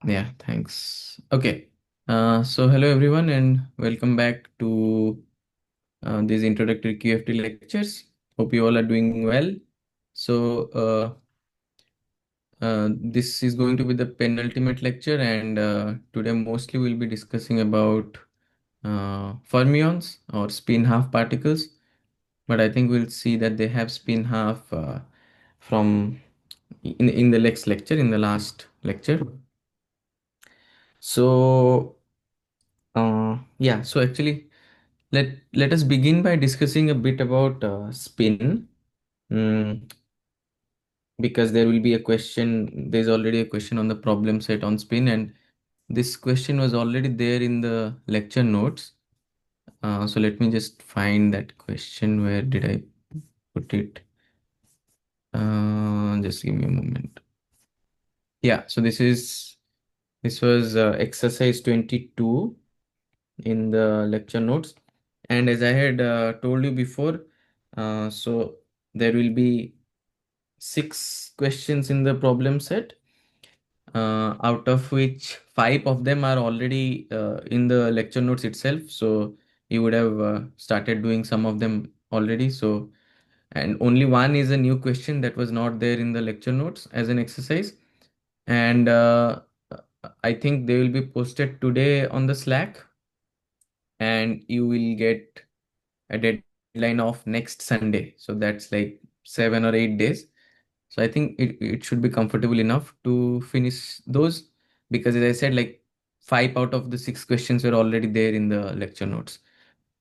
Yeah, thanks. Okay. So hello everyone and welcome back to these introductory QFT lectures. Hope you all are doing well. So this is going to be the penultimate lecture, and today mostly we'll be discussing about fermions or spin half particles. But I think we'll see that they have spin half from in the next lecture, in the last lecture. So yeah, so actually let us begin by discussing a bit about spin. Mm, because there will be a question, there's already a question on the problem set on spin, and this question was already there in the lecture notes. So let me just find that question. Where did I put it? Just give me a moment. Yeah, so this was exercise 22 in the lecture notes. And as I had told you before, so there will be 6 questions in the problem set, out of which 5 of them are already in the lecture notes itself. So you would have started doing some of them already. So, and only one is a new question that was not there in the lecture notes as an exercise. And I think they will be posted today on the Slack, and you will get a deadline of next Sunday. So that's like 7 or 8 days. So I think it should be comfortable enough to finish those, because as I said, like 5 out of the 6 questions were already there in the lecture notes.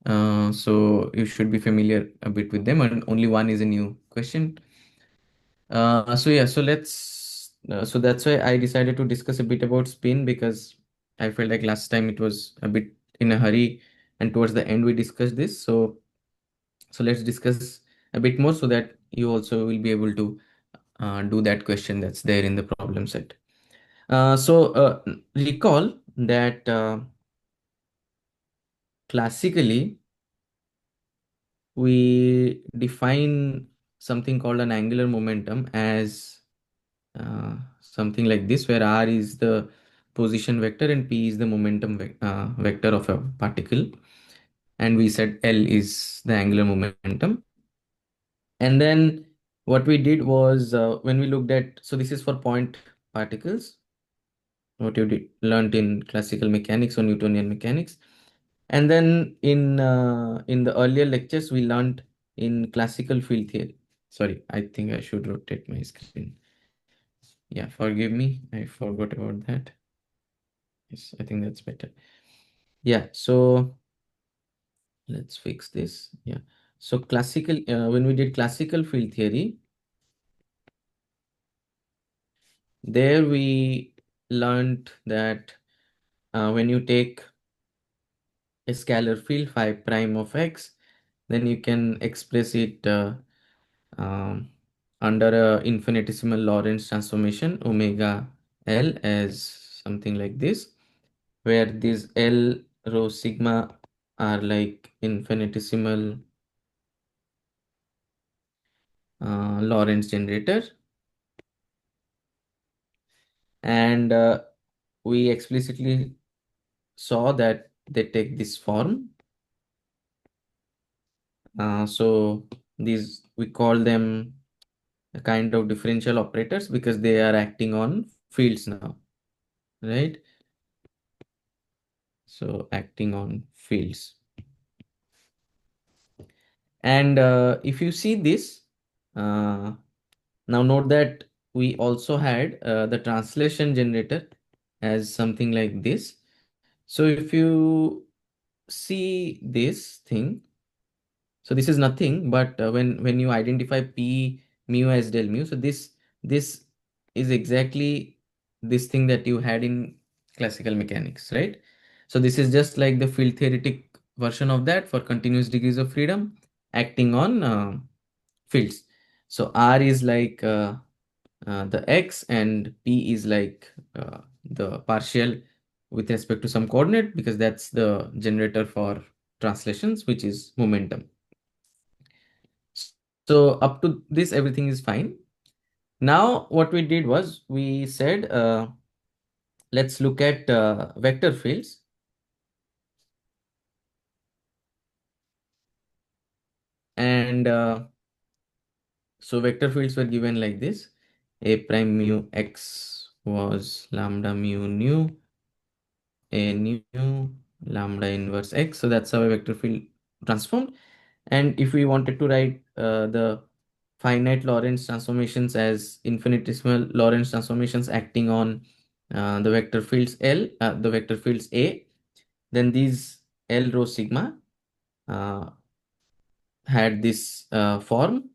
So you should be familiar a bit with them, and only one is a new question. So yeah, so so that's why I decided to discuss a bit about spin, because I felt like last time it was a bit in a hurry, and towards the end we discussed this. So let's discuss a bit more so that you also will be able to do that question that's there in the problem set. Recall that classically we define something called an angular momentum as something like this, where r is the position vector and p is the momentum vector of a particle, and we said L is the angular momentum. And then what we did was, when we looked at, so this is for point particles, what you did learned in classical mechanics or Newtonian mechanics. And then in the earlier lectures we learned in classical field theory. Sorry, I think I should rotate my screen. Yeah, forgive me, I forgot about that. Yes, I think that's better. Yeah, so let's fix this. Yeah, so classical, when we did classical field theory, there we learned that when you take a scalar field phi prime of x, then you can express it um, under a infinitesimal Lorentz transformation omega L as something like this, where these L rho sigma are like infinitesimal Lorentz generator. And we explicitly saw that they take this form. So these, we call them a kind of differential operators because they are acting on fields now, right? So acting on fields. And if you see this, now note that we also had the translation generator as something like this. So if you see this thing, so this is nothing but when you identify p mu as del mu, so this is exactly this thing that you had in classical mechanics, right? So this is just like the field theoretic version of that for continuous degrees of freedom acting on fields. So r is like the x, and p is like the partial with respect to some coordinate, because that's the generator for translations, which is momentum. So up to this, everything is fine. Now, what we did was we said, let's look at vector fields. And so vector fields were given like this. A prime mu x was lambda mu nu, a nu lambda inverse x. So that's how a vector field transformed. And if we wanted to write the finite Lorentz transformations as infinitesimal Lorentz transformations acting on the vector fields the vector fields A, then these L rho sigma uh, had this form,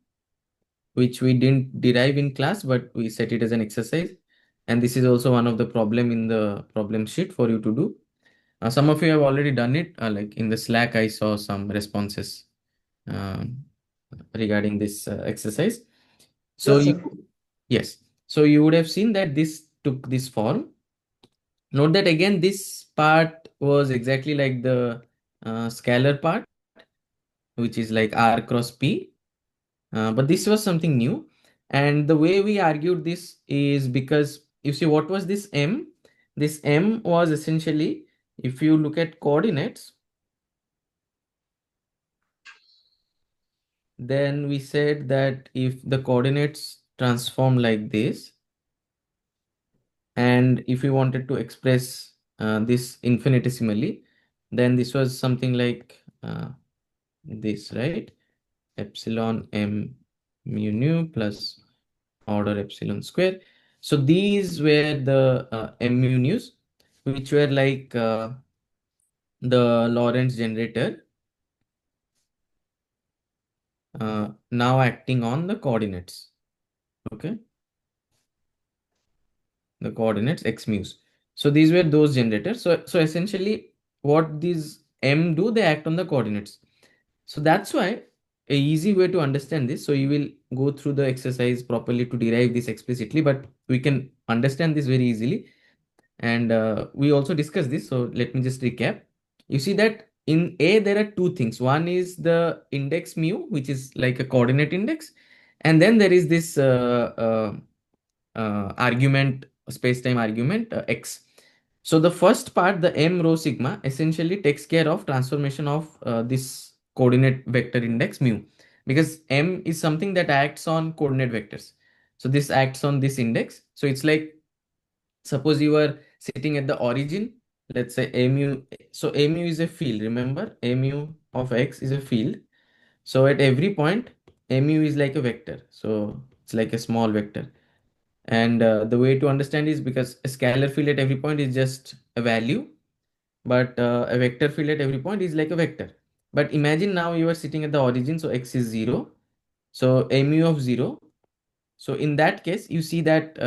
which we didn't derive in class, but we set it as an exercise. And this is also one of the problem in the problem sheet for you to do. Some of you have already done it, like in the Slack, I saw some responses um, regarding this exercise. So Yes, sir. yes, so you would have seen that this took this form. Note that again, this part was exactly like the scalar part, which is like R cross P. But this was something new. And the way we argued this is because you see, what was this M? This M was essentially, if you look at coordinates, then we said that if the coordinates transform like this, and if we wanted to express this infinitesimally, then this was something like this, right? Epsilon m mu nu plus order epsilon square. So these were the m mu nus, which were like the Lorentz generator now acting on the coordinates. Okay, the coordinates x mu's. So these were those generators. So essentially, what these m do, they act on the coordinates. So that's why a easy way to understand this. So you will go through the exercise properly to derive this explicitly, but we can understand this very easily. And we also discussed this. So let me just recap. You see that in A, there are two things. One is the index mu, which is like a coordinate index. And then there is this argument, space-time argument, x. So the first part, the m rho sigma, essentially takes care of transformation of this coordinate vector index mu, because m is something that acts on coordinate vectors. So this acts on this index. So it's like, suppose you are sitting at the origin, let's say a mu. So a mu is a field. Remember, a mu of x is a field. So at every point, a mu is like a vector. So it's like a small vector. And the way to understand is because a scalar field at every point is just a value, but a vector field at every point is like a vector. But imagine now you are sitting at the origin, so x is 0. So a mu of 0. So in that case, you see that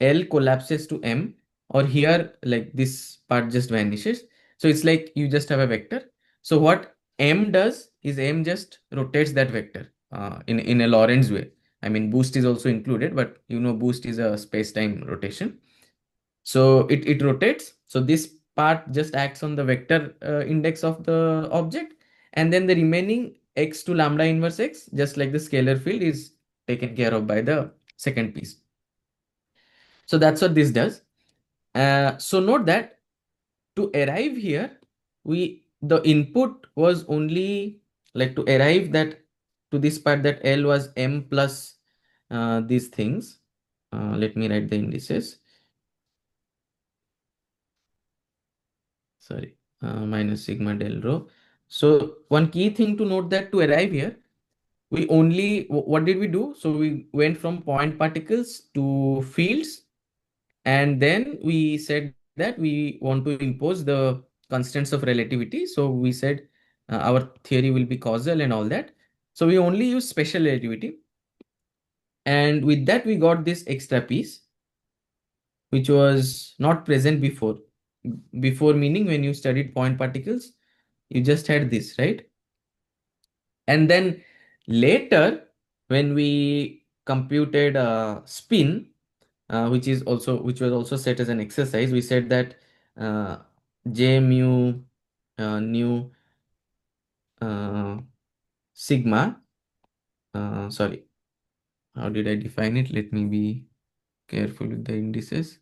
L collapses to M, or here, like this part just vanishes. So it's like you just have a vector. So what M does is M just rotates that vector in a Lorentz way. I mean, boost is also included, but you know, boost is a space-time rotation. So it rotates. So this part just acts on the vector index of the object. And then the remaining x to lambda inverse x, just like the scalar field, is taken care of by the second piece. So that's what this does. So note that to arrive here, the input was only like to arrive that to this part, that L was m plus these things. Let me write the indices. Sorry, minus sigma del rho. So one key thing to note, that to arrive here, we only, what did we do? So we went from point particles to fields, and then we said that we want to impose the constants of relativity. So we said our theory will be causal and all that. So we only use special relativity. And with that, we got this extra piece, which was not present before. Before meaning when you studied point particles, you just had this, right? And then later, when we computed spin, which was also set as an exercise, we said that uh, j mu nu uh, sigma. Sorry, how did I define it? Let me be careful with the indices.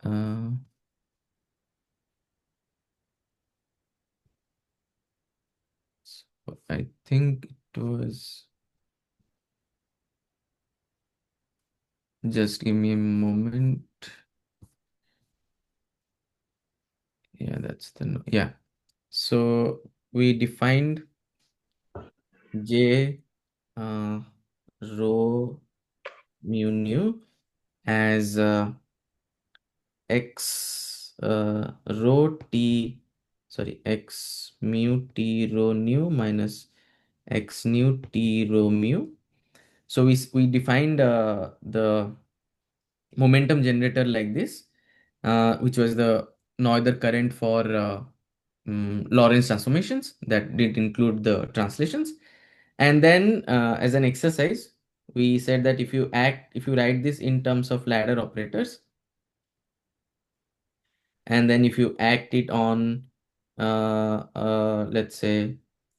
Uh, I think it was, just give me a moment. Yeah, that's the, yeah. So we defined J rho mu nu as x rho t, sorry, x mu t rho nu minus x nu t rho mu. So we defined the momentum generator like this, which was the Noether current for Lorentz transformations that did include the translations. And then as an exercise, we said that if you write this in terms of ladder operators, and then if you act it on, let's say,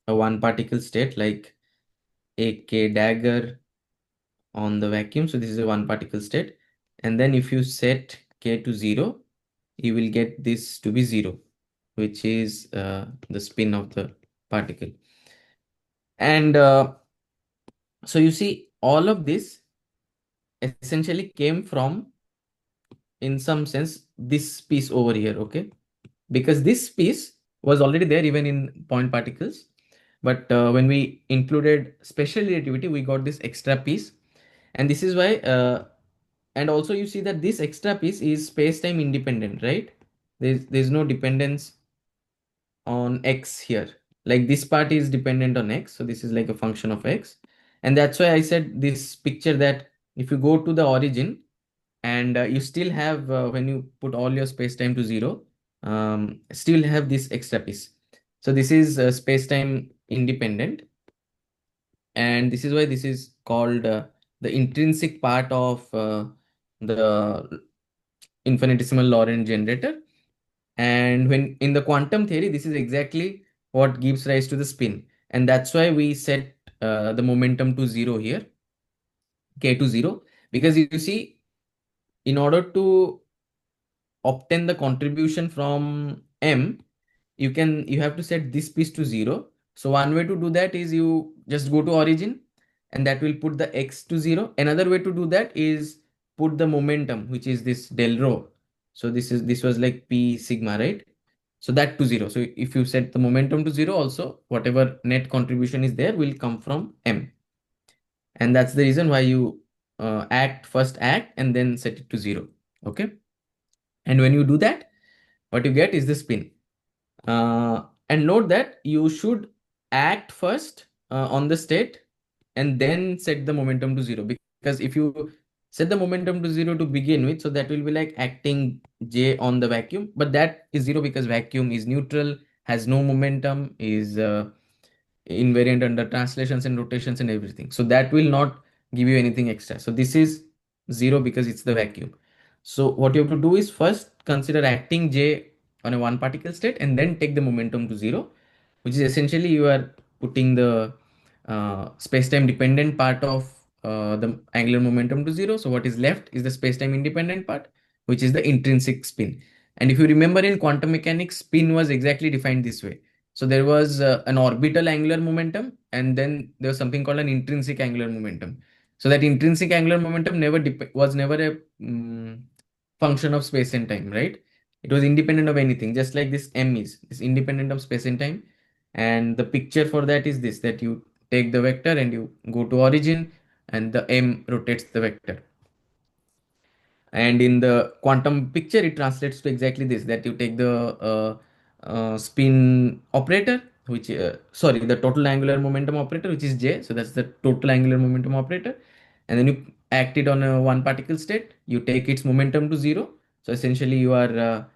a one particle state like a k dagger on the vacuum. So this is a one particle state. And then if you set k to 0, you will get this to be 0, which is the spin of the particle. And so you see, all of this essentially came from, in some sense, this piece over here, okay? Because this piece was already there even in point particles. But when we included special relativity, we got this extra piece. And this is why, and also you see that this extra piece is space-time independent, right? There's no dependence on x here. Like this part is dependent on x, so this is like a function of x. And that's why I said this picture that if you go to the origin and you still have, when you put all your space-time to 0, still have this extra piece. So this is space-time independent, and this is why this is called the intrinsic part of the infinitesimal Lorentz generator. And when in the quantum theory, this is exactly what gives rise to the spin. And that's why we set the momentum to 0 here, k to 0, because you see, in order to obtain the contribution from M, you have to set this piece to 0. So one way to do that is you just go to origin, and that will put the x to 0. Another way to do that is put the momentum, which is this del rho. So this was like p sigma, right? So that to 0. So if you set the momentum to 0, also whatever net contribution is there will come from M. And that's the reason why you first act and then set it to 0. Okay. And when you do that, what you get is the spin. And note that you should act first on the state and then set the momentum to 0. Because if you set the momentum to 0 to begin with, so that will be like acting J on the vacuum, but that is 0 because vacuum is neutral, has no momentum, is invariant under translations and rotations and everything. So that will not give you anything extra. So this is 0 because it's the vacuum. So what you have to do is first consider acting J on a one particle state and then take the momentum to 0, which is essentially you are putting the space-time dependent part of the angular momentum to 0. So what is left is the space-time independent part, which is the intrinsic spin. And if you remember, in quantum mechanics, spin was exactly defined this way. So there was an orbital angular momentum, and then there was something called an intrinsic angular momentum. So that intrinsic angular momentum was never a function of space and time, right? It was independent of anything, just like this M is independent of space and time. And the picture for that is this, that you take the vector and you go to origin, and the M rotates the vector. And in the quantum picture, it translates to exactly this, that you take the spin operator, sorry, the total angular momentum operator, which is J. So that's the total angular momentum operator. And then you act it on a one particle state, you take its momentum to 0. So essentially you are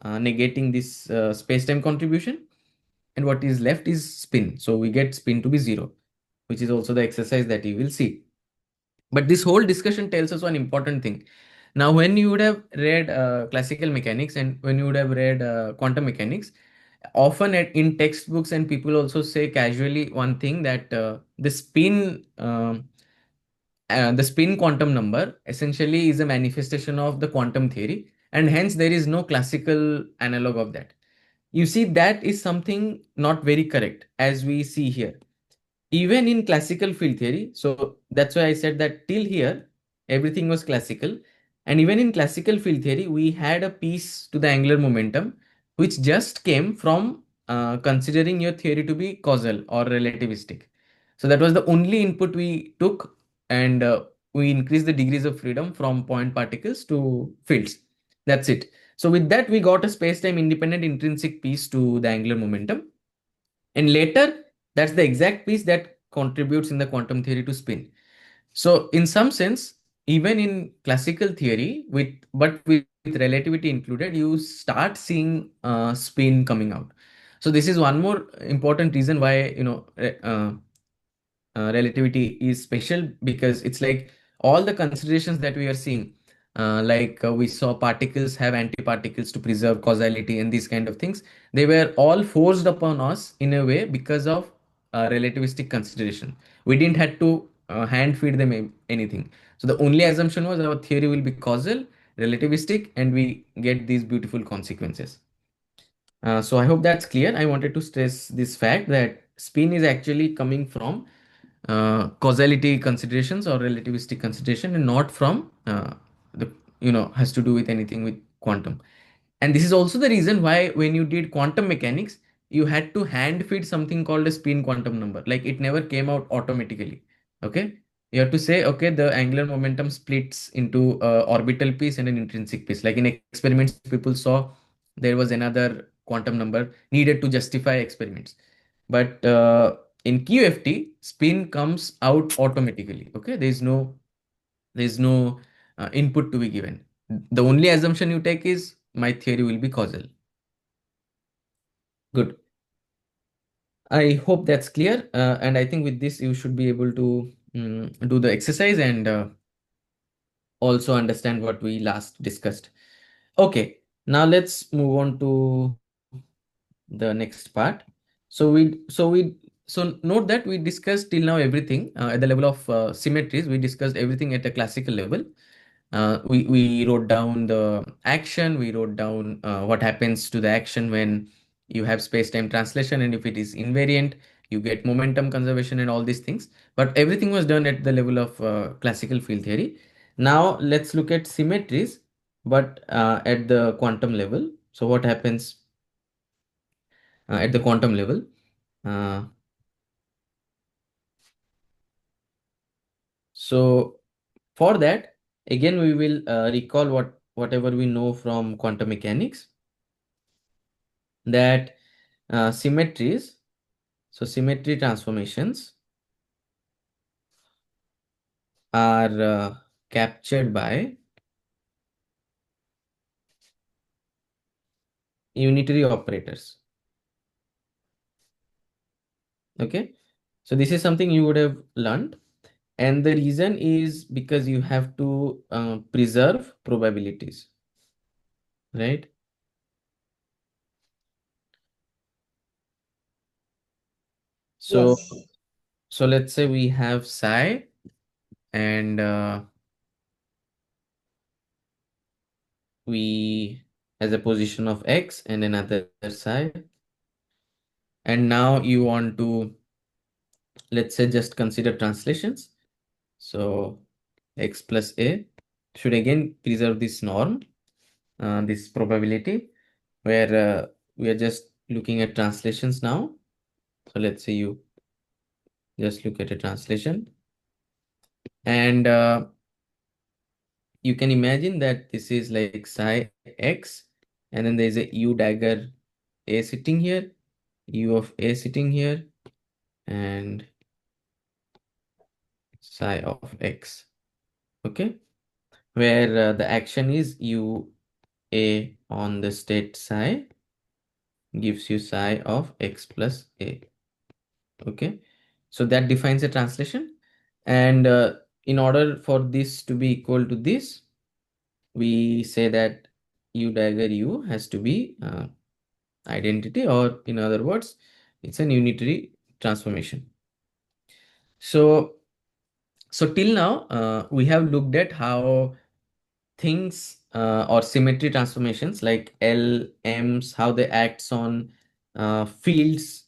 negating this space-time contribution. And what is left is spin. So we get spin to be 0, which is also the exercise that you will see. But this whole discussion tells us one important thing. Now, when you would have read classical mechanics and when you would have read quantum mechanics, often in textbooks, and people also say casually one thing, that the spin quantum number essentially is a manifestation of the quantum theory. and hence there is no classical analog of that. You see, that is something not very correct as we see here. Even in classical field theory, so that's why I said that till here everything was classical. And even in classical field theory, we had a piece to the angular momentum which just came from considering your theory to be causal or relativistic. So that was the only input we took, and we increased the degrees of freedom from point particles to fields. That's it. So with that, we got a space-time independent intrinsic piece to the angular momentum. And later, that's the exact piece that contributes in the quantum theory to spin. So in some sense, even in classical theory, with relativity included, you start seeing spin coming out. So this is one more important reason why relativity is special, because it's like all the considerations that we are seeing, we saw particles have antiparticles to preserve causality and these kind of things, they were all forced upon us in a way because of relativistic consideration. We didn't have to hand feed them anything. So the only assumption was our theory will be causal, relativistic, and we get these beautiful consequences. So I hope that's clear. I wanted to stress this fact that spin is actually coming from causality considerations or relativistic consideration, and not from the has to do with anything with quantum. And this is also the reason why when you did quantum mechanics, you had to hand feed something called a spin quantum number. Like, it never came out automatically. Okay. You have to say, okay, the angular momentum splits into orbital piece and an intrinsic piece. Like in experiments, people saw there was another quantum number needed to justify experiments. But in QFT, spin comes out automatically. Okay. There's no input to be given. The only assumption you take is my theory will be causal. Good. I hope that's clear. And I think with this, you should be able to do the exercise and also understand what we last discussed. Okay. Now let's move on to the next part. So note that we discussed till now everything at the level of symmetries. We discussed everything at a classical level. We wrote down the action, we wrote down what happens to the action when you have space-time translation, and if it is invariant, you get momentum conservation and all these things. But everything was done at the level of classical field theory. Now let's look at symmetries, but at the quantum level. So what happens at the quantum level? Uh, so for that, again, we will recall whatever we know from quantum mechanics, that symmetries, so symmetry transformations are captured by unitary operators. Okay, so this is something you would have learned, and the reason is because you have to preserve probabilities, right? So Yes. so let's say we have psi, and we as a position of x and another psi, and now you want to, let's say, just consider translations. So x plus a should again preserve this norm, this probability, where we are just looking at translations now. So let's say you just look at a translation, and you can imagine that this is like psi x, and then there is a u dagger a sitting here, u of a sitting here, and psi of x. Okay, where the action is u a on the state psi gives you psi of x plus a. Okay, so that defines a translation, and in order for this to be equal to this, we say that u dagger u has to be identity, or in other words, it's an unitary transformation. So till now we have looked at how things or symmetry transformations like L, M's, how they acts on fields,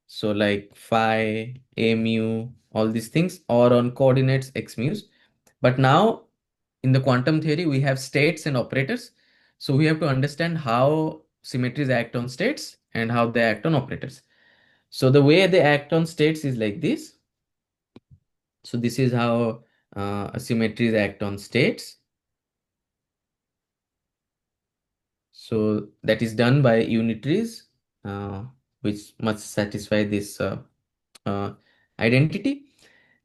so like phi, a mu, all these things, or on coordinates x mu's. But now in the quantum theory, we have states and operators. So we have to understand how symmetries act on states and how they act on operators. So the way they act on states is like this. So this is how symmetries act on states. So that is done by unitaries, uh, which must satisfy this uh, identity.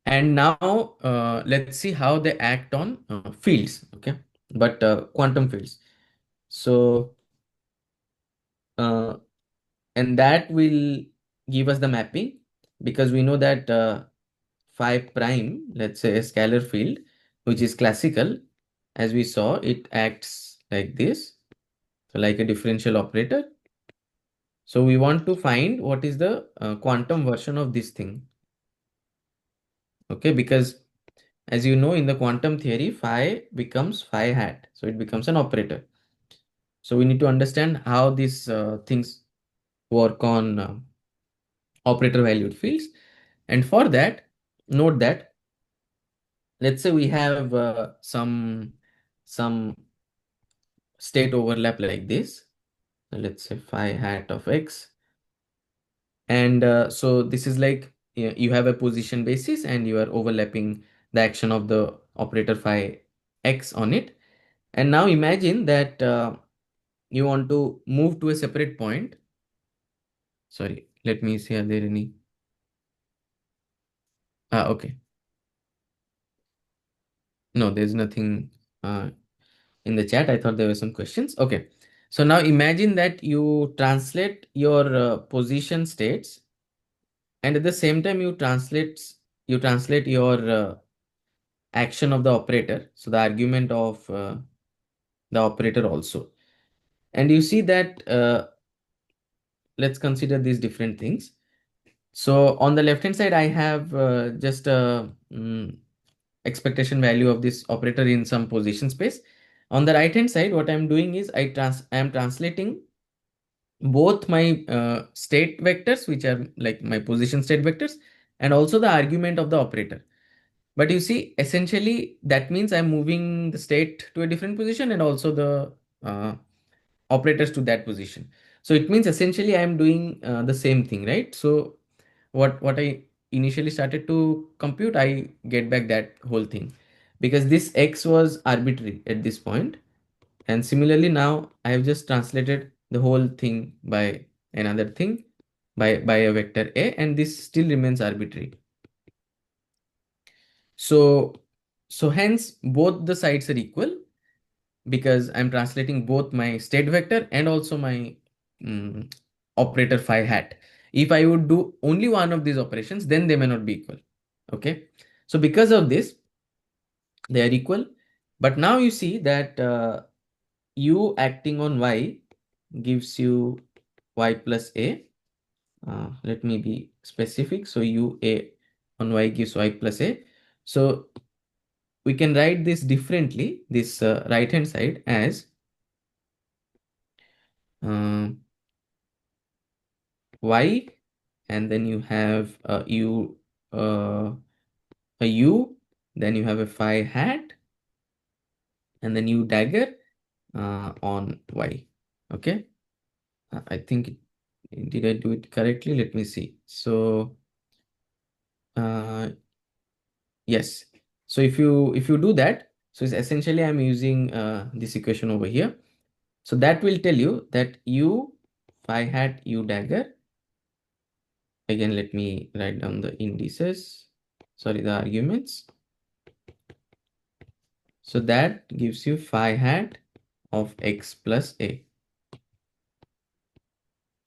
And now let's see how they act on fields, okay? But quantum fields. So, uh, and that will give us the mapping because we know that phi prime, let's say a scalar field, which is classical, as we saw, it acts like this, so like a differential operator. So we want to find what is the quantum version of this thing, okay? Because as you know, in the quantum theory, phi becomes phi hat, so it becomes an operator. So we need to understand how these things work on operator valued fields. And for that, note that let's say we have some state overlap like this. So let's say phi hat of x. And so this is like you have a position basis and you are overlapping the action of the operator phi x on it. And now imagine that you want to move to a separate point. Sorry, let me see, are there any? Okay. No, there's nothing in the chat. I thought there were some questions. Okay. So now imagine that you translate your position states, and at the same time you translate your action of the operator, so the argument of the operator also. And you see that let's consider these different things. So on the left hand side, I have just a expectation value of this operator in some position space. On the right hand side, what I'm doing is I am translating both my state vectors, which are like my position state vectors, and also the argument of the operator. But you see, essentially, that means I'm moving the state to a different position and also the uh, operators to that position. So it means essentially I am doing the same thing, right? So what I initially started to compute, I get back that whole thing because this x was arbitrary at this point. And similarly, now I have just translated the whole thing by another thing by a vector a, and this still remains arbitrary. So hence both the sides are equal because I'm translating both my state vector and also my mm, operator phi hat. If I would do only one of these operations, then they may not be equal. Okay. So because of this, they are equal. But now you see that u acting on y gives you y plus a. Let me be specific. So u a on y gives y plus a. So we can write this differently, this right hand side as uh, y, and then you have uh, a u, then you have a phi hat, and then u dagger on y. Okay, I think did I do it correctly? Let me see. So yes. So if you do that, so it's essentially I'm using this equation over here. So that will tell you that u phi hat u dagger. Again, let me write down the indices. Sorry, the arguments. So that gives you phi hat of x plus a.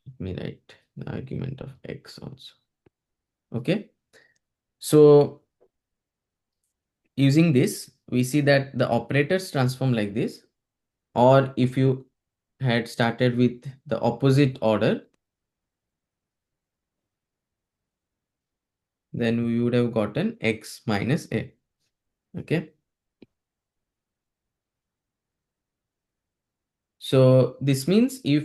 Let me write the argument of x also. Okay. So using this, we see that the operators transform like this. Or if you had started with the opposite order, then we would have gotten x minus a. Okay. So this means if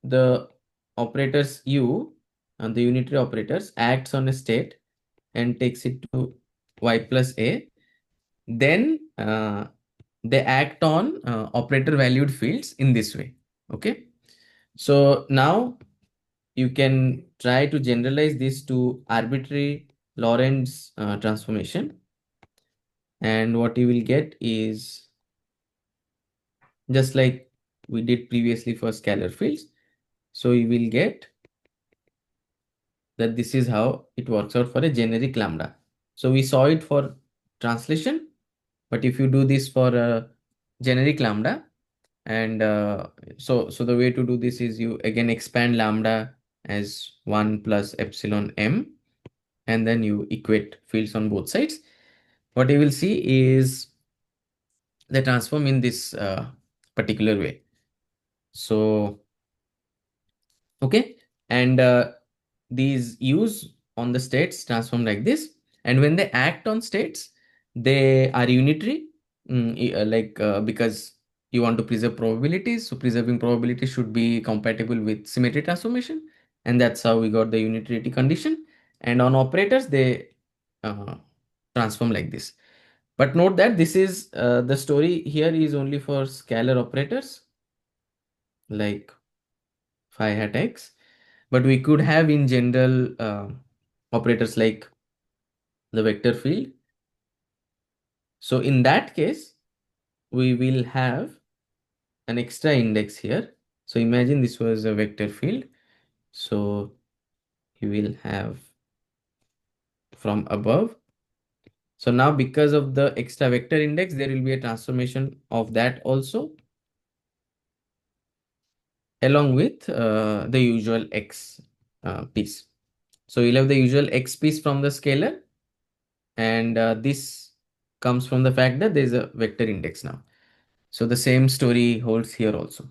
the operators U and the unitary operators acts on a state and takes it to y plus a, then they act on operator valued fields in this way. Okay. So now you can try to generalize this to arbitrary Lorentz transformation. And what you will get is just like we did previously for scalar fields. So you will get that this is how it works out for a generic lambda. So we saw it for translation, but if you do this for a generic lambda, and so the way to do this is you again expand lambda as 1 plus epsilon m, and then you equate fields on both sides. What you will see is the transform in this particular way. So, okay, and these use on the states transform like this, and when they act on states, they are unitary, because you want to preserve probabilities. So preserving probability should be compatible with symmetry transformation, and that's how we got the unitarity condition. And on operators, they uh, transform like this. But note that this is the story here is only for scalar operators like phi hat x, but we could have in general operators like the vector field. So in that case, we will have an extra index here. So imagine this was a vector field. So you will have from above. So now because of the extra vector index, there will be a transformation of that also along with the usual x piece. So you'll have the usual x piece from the scalar, and this comes from the fact that there is a vector index now. So the same story holds here also.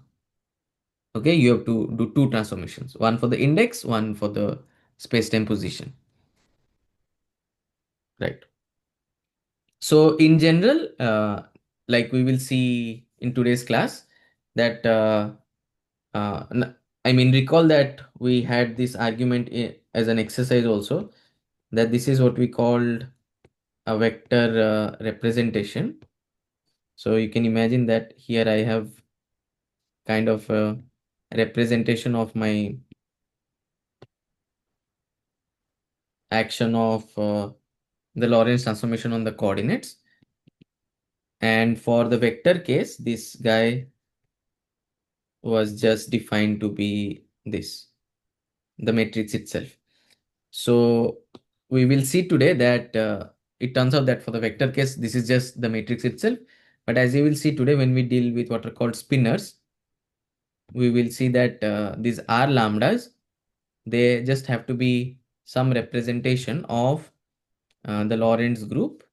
Okay, you have to do two transformations, one for the index, one for the space-time position. Right. So in general, like we will see in today's class, that I mean, recall that we had this argument as an exercise also, that this is what we called a vector representation. So you can imagine that here I have kind of a representation of my action of the Lorentz transformation on the coordinates. And for the vector case, this guy was just defined to be this, the matrix itself. So we will see today that it turns out that for the vector case, this is just the matrix itself. But as you will see today, when we deal with what are called spinors, we will see that these R lambdas, they just have to be some representation of the Lorentz group.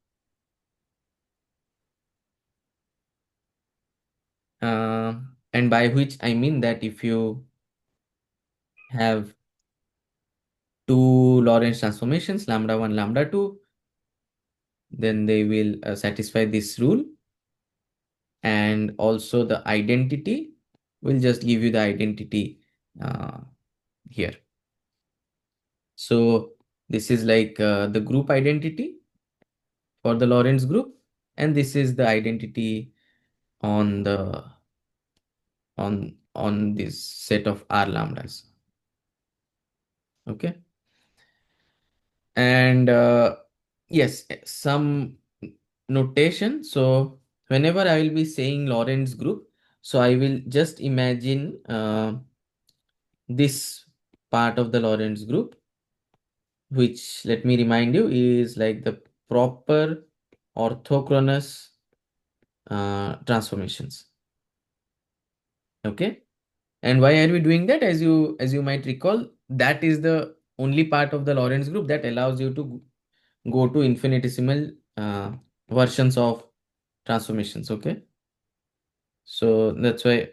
And by which I mean that if you have two Lorentz transformations, lambda 1, lambda 2, then they will satisfy this rule. And also the identity will just give you the identity here. So this is like the group identity for the Lorentz group, and this is the identity on the on this set of R lambdas. Okay. And yes, some notation. So whenever I will be saying Lorentz group, so I will just imagine this part of the Lorentz group, which, let me remind you, is like the proper orthochronous transformations. Okay. And why are we doing that? As you might recall, that is the only part of the Lorentz group that allows you to go to infinitesimal versions of transformations. Okay. So that's why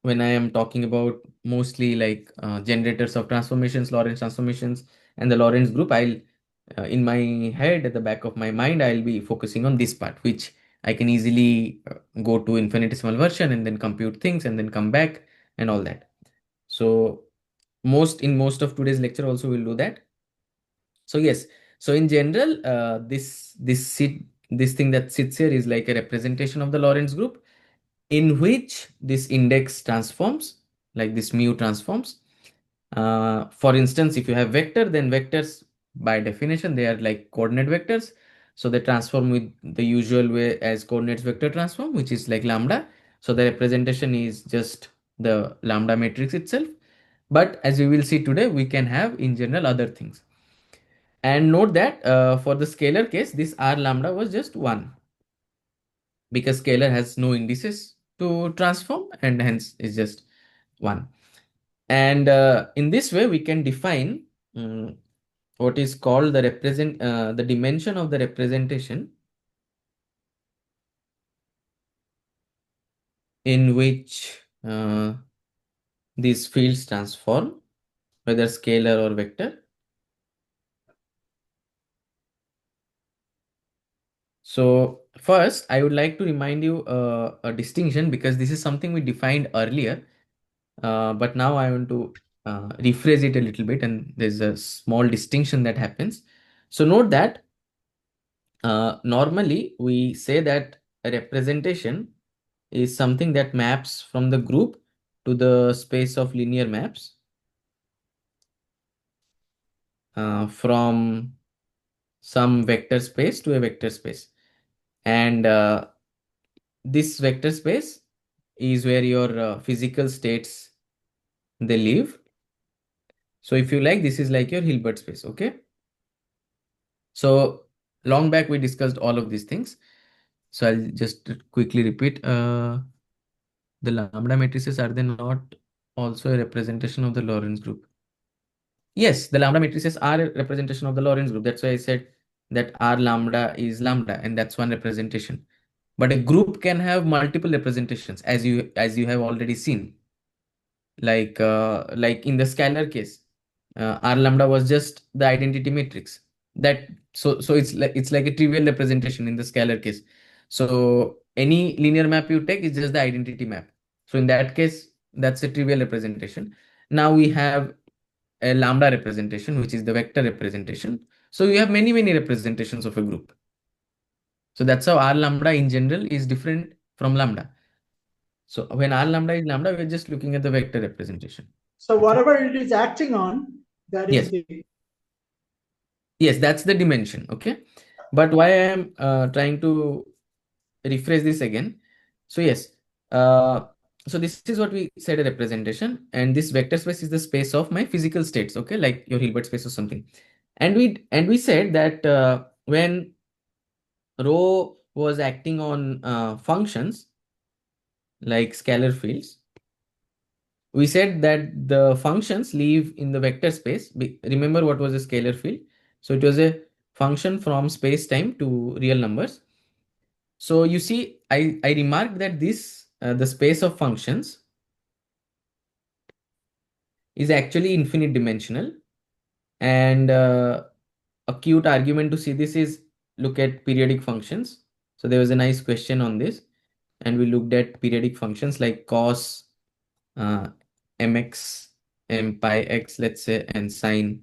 when I am talking about mostly like generators of transformations, Lorentz transformations, and the Lorentz group, I'll in my head, at the back of my mind, I'll be focusing on this part, which I can easily go to infinitesimal version and then compute things and then come back and all that. So most of today's lecture also will do that. So yes, so in general, this thing that sits here is like a representation of the Lorentz group in which this index transforms, like this mu transforms. For instance, if you have vector, then vectors by definition they are like coordinate vectors. So they transform with the usual way as coordinates vector transform, which is like lambda. So the representation is just the lambda matrix itself. But as we will see today, we can have in general other things. And note that for the scalar case, this r lambda was just 1 because scalar has no indices to transform and hence is just 1. And in this way, we can define what is called the dimension of the representation in which these fields transform, whether scalar or vector. So first, I would like to remind you a distinction because this is something we defined earlier, but now I want to rephrase it a little bit, and there's a small distinction that happens. So note that normally we say that a representation is something that maps from the group to the space of linear maps from some vector space to a vector space. And this vector space is where your physical states they live. So if you like, this is like your Hilbert space, okay? So long back we discussed all of these things. So I'll just quickly repeat. The lambda matrices, are they not also a representation of the Lorentz group? Yes, the lambda matrices are a representation of the Lorentz group. That's why I said that R lambda is lambda, and that's one representation. But a group can have multiple representations, as you have already seen. Like in the scalar case, R lambda was just the identity matrix. So it's like a trivial representation in the scalar case. So any linear map you take is just the identity map. So in that case, that's a trivial representation. Now we have a lambda representation, which is the vector representation. So you have many representations of a group. So that's how R lambda in general is different from lambda. So when R lambda is lambda, we're just looking at the vector representation. So whatever it is acting on, that Yes. is the Yes, that's the dimension. Okay. But why I am trying to rephrase this again. So yes, so this is what we said a representation, and this vector space is the space of my physical states, okay, like your Hilbert space or something. And we said that when rho was acting on functions like scalar fields, we said that the functions live in the vector space. Remember what was a scalar field? So it was a function from space time to real numbers. So you see, I remarked that this the space of functions is actually infinite dimensional, and a cute argument to see this is look at periodic functions. So there was a nice question on this, and we looked at periodic functions like cos uh, mx m pi x, let's say, and sine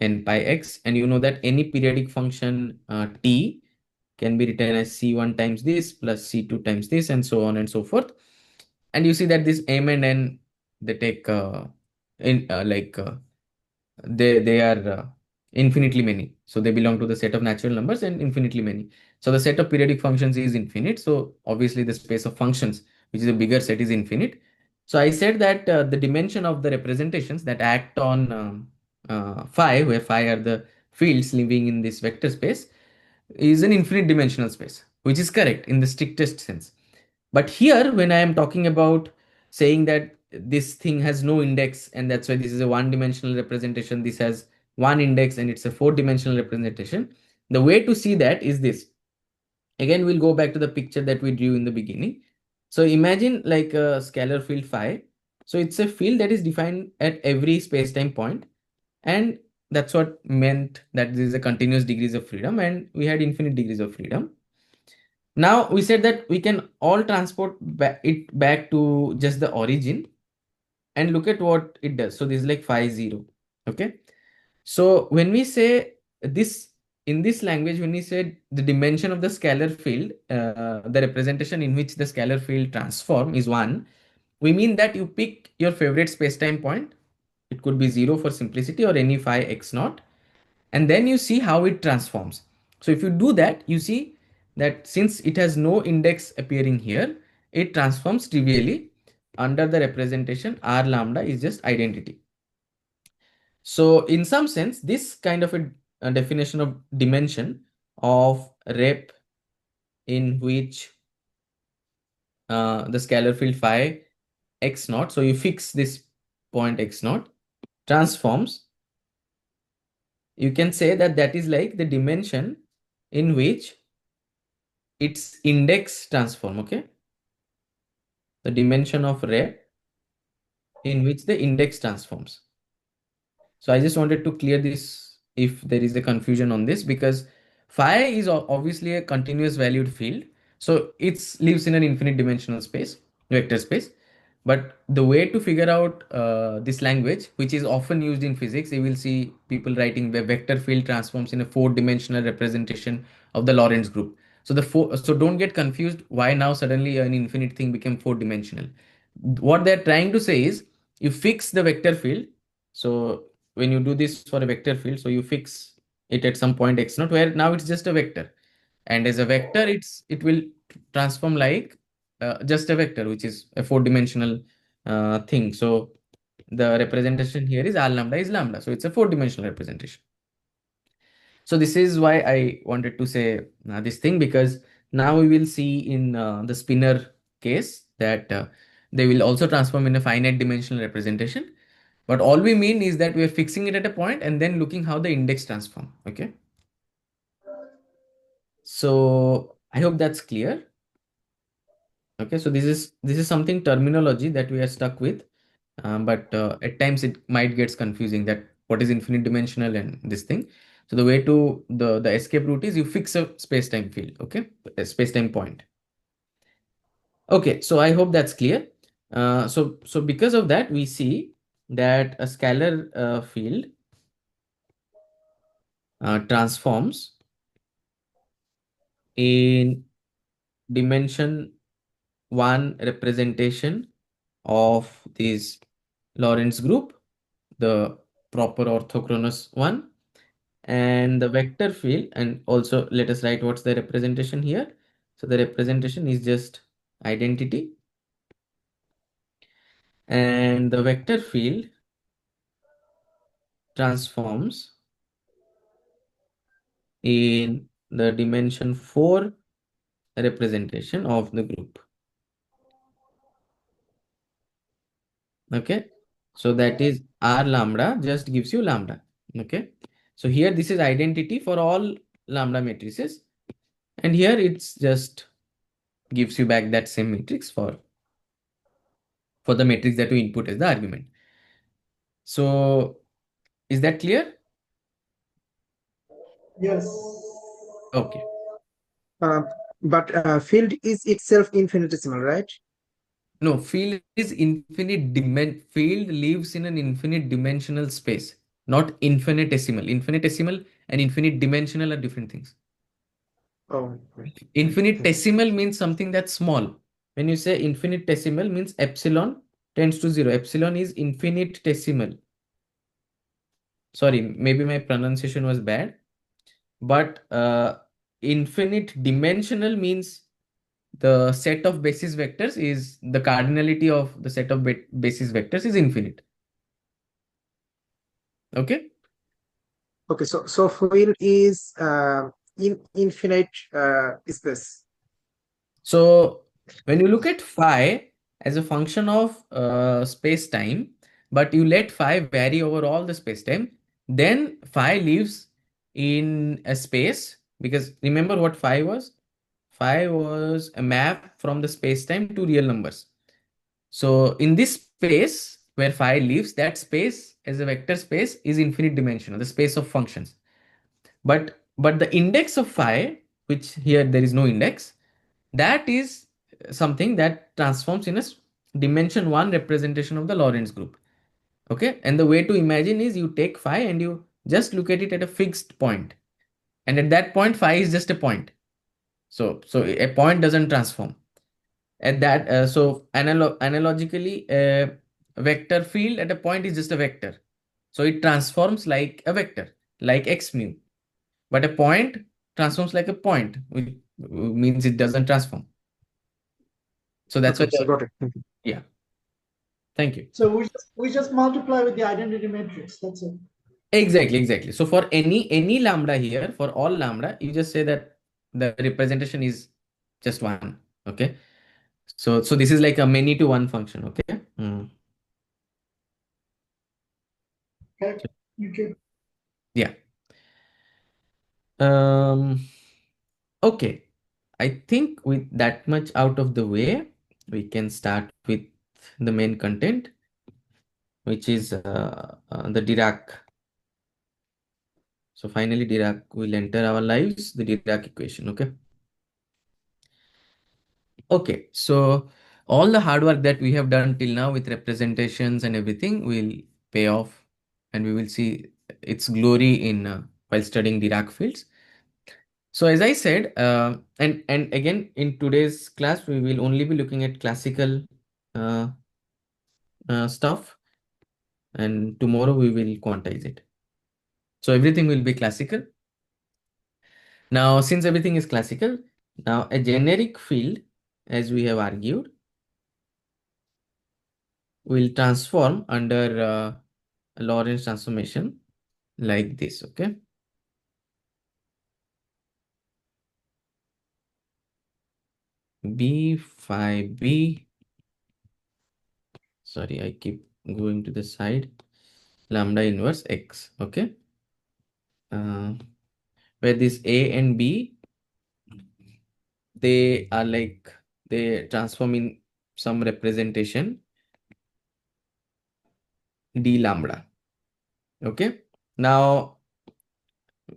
n pi x, and you know that any periodic function t can be written as c1 times this plus c2 times this and so on and so forth. And you see that this m and n they take in like they are infinitely many, so they belong to the set of natural numbers and infinitely many. So the set of periodic functions is infinite, so obviously the space of functions, which is a bigger set, is infinite. So I said that the dimension of the representations that act on phi, where phi are the fields living in this vector space, is an infinite dimensional space, which is correct in the strictest sense. But here, when I am talking about saying that this thing has no index, and that's why this is a one-dimensional representation, this has one index and it's a four-dimensional representation. The way to see that is this. Again, we'll go back to the picture that we drew in the beginning. So imagine like a scalar field phi. So it's a field that is defined at every space-time point, and that's what meant that this is a continuous degrees of freedom, and we had infinite degrees of freedom. Now we said that we can all transport it back to just the origin and look at what it does. So this is like phi 0. Okay. So when we say this in this language, when we say the dimension of the scalar field, the representation in which the scalar field transform is 1, we mean that you pick your favorite spacetime point. It could be 0 for simplicity or any phi x naught. And then you see how it transforms. So if you do that, you see that since it has no index appearing here, it transforms trivially under the representation r lambda is just identity. So in some sense, this kind of a definition of dimension of rep in which the scalar field phi x naught, so you fix this point x naught, transforms, you can say that that is like the dimension in which its index transform, okay? The dimension of rep in which the index transforms. So I just wanted to clear this if there is a confusion on this, because phi is obviously a continuous valued field. So it lives in an infinite dimensional space, vector space. But the way to figure out this language, which is often used in physics, you will see people writing the vector field transforms in a four-dimensional representation of the Lorentz group. So so don't get confused why now suddenly an infinite thing became four-dimensional. What they're trying to say is you fix the vector field. So when you do this for a vector field, so you fix it at some point x naught, where now it's just a vector, and as a vector it will transform like just a vector, which is a four-dimensional thing. So the representation here is r lambda is lambda, so it's a four-dimensional representation. So this is why I wanted to say this thing, because now we will see in the spinor case that they will also transform in a finite dimensional representation. But all we mean is that we are fixing it at a point and then looking how the index transform. Okay. So I hope that's clear. Okay. So this is something terminology that we are stuck with, but at times it might gets confusing that what is infinite dimensional and this thing. So the way to the escape route is you fix a space-time field. Okay, a space-time point. Okay. So I hope that's clear. So because of that, we see that a scalar field transforms in dimension 1 representation of this Lorentz group, the proper orthochronous one, and the vector field. And also let us write what's the representation here. So the representation is just identity, and the vector field transforms in the dimension 4 representation of the group. Okay, so that is r lambda just gives you lambda. Okay, so here this is identity for all lambda matrices, and here it's just gives you back that same matrix for the matrix that you input as the argument. So is that clear? Yes. Okay. Uh, but field is itself infinitesimal, right? No, field is infinite field lives in an infinite dimensional space, not infinitesimal. Infinitesimal and infinite dimensional are different things. Oh, right. Infinitesimal means something that's small. When you say infinitesimal means epsilon tends to 0. Epsilon is infinitesimal. Sorry, maybe my pronunciation was bad. But infinite dimensional means the set of basis vectors is the cardinality of the set of basis vectors is infinite. Okay. Okay, so field is infinite space. So when you look at phi as a function of space-time, but you let phi vary over all the space-time, then phi lives in a space, because remember what phi was? Phi was a map from the space-time to real numbers. So in this space where phi lives, that space as a vector space is infinite dimensional, the space of functions. But the index of phi, which here there is no index, That is something that transforms in a dimension 1 representation of the Lorentz group. Okay, and the way to imagine is you take phi and you just look at it at a fixed point, and at that point phi is just a point. So a point doesn't transform at that. So analogically, a vector field at a point is just a vector, so it transforms like a vector, like x mu. But a point transforms like a point, which means it doesn't transform. So that's Okay, why so got it. Thank you. yeah. Thank you. So we just multiply with the identity matrix. That's it. Exactly. So for any lambda here, for all lambda, you just say that the representation is just one. Okay. So this is like a many to one function. Okay. Okay. Thank you. Yeah. Okay. I think with that much out of the way, we can start with the main content, which is the Dirac. So finally, Dirac will enter our lives, the Dirac equation. Okay. Okay. So all the hard work that we have done till now with representations and everything will pay off, and we will see its glory in while studying Dirac fields. So as I said, and again in today's class, we will only be looking at classical uh, stuff, and tomorrow we will quantize it. So everything will be classical. Now, since everything is classical, now a generic field, as we have argued, will transform under Lorentz transformation like this. Okay. B phi B. Sorry, I keep going to the side. Lambda inverse X. Okay. Where this A and B, they are like, they transform in some representation d lambda. Okay. Now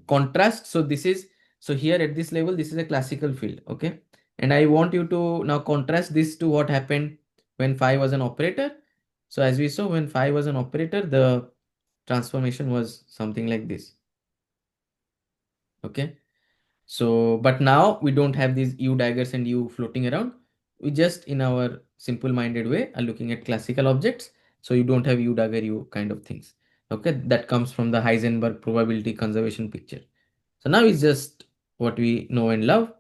contrast. So this is, so here at this level, this is a classical field. Okay. And I want you to now contrast this to what happened when phi was an operator. So as we saw, when phi was an operator, the transformation was something like this. Okay. So, but now we don't have these U daggers and U floating around. We just, in our simple-minded way, are looking at classical objects. So you don't have U dagger, U kind of things. Okay, that comes from the Heisenberg probability conservation picture. So now it's just what we know and love.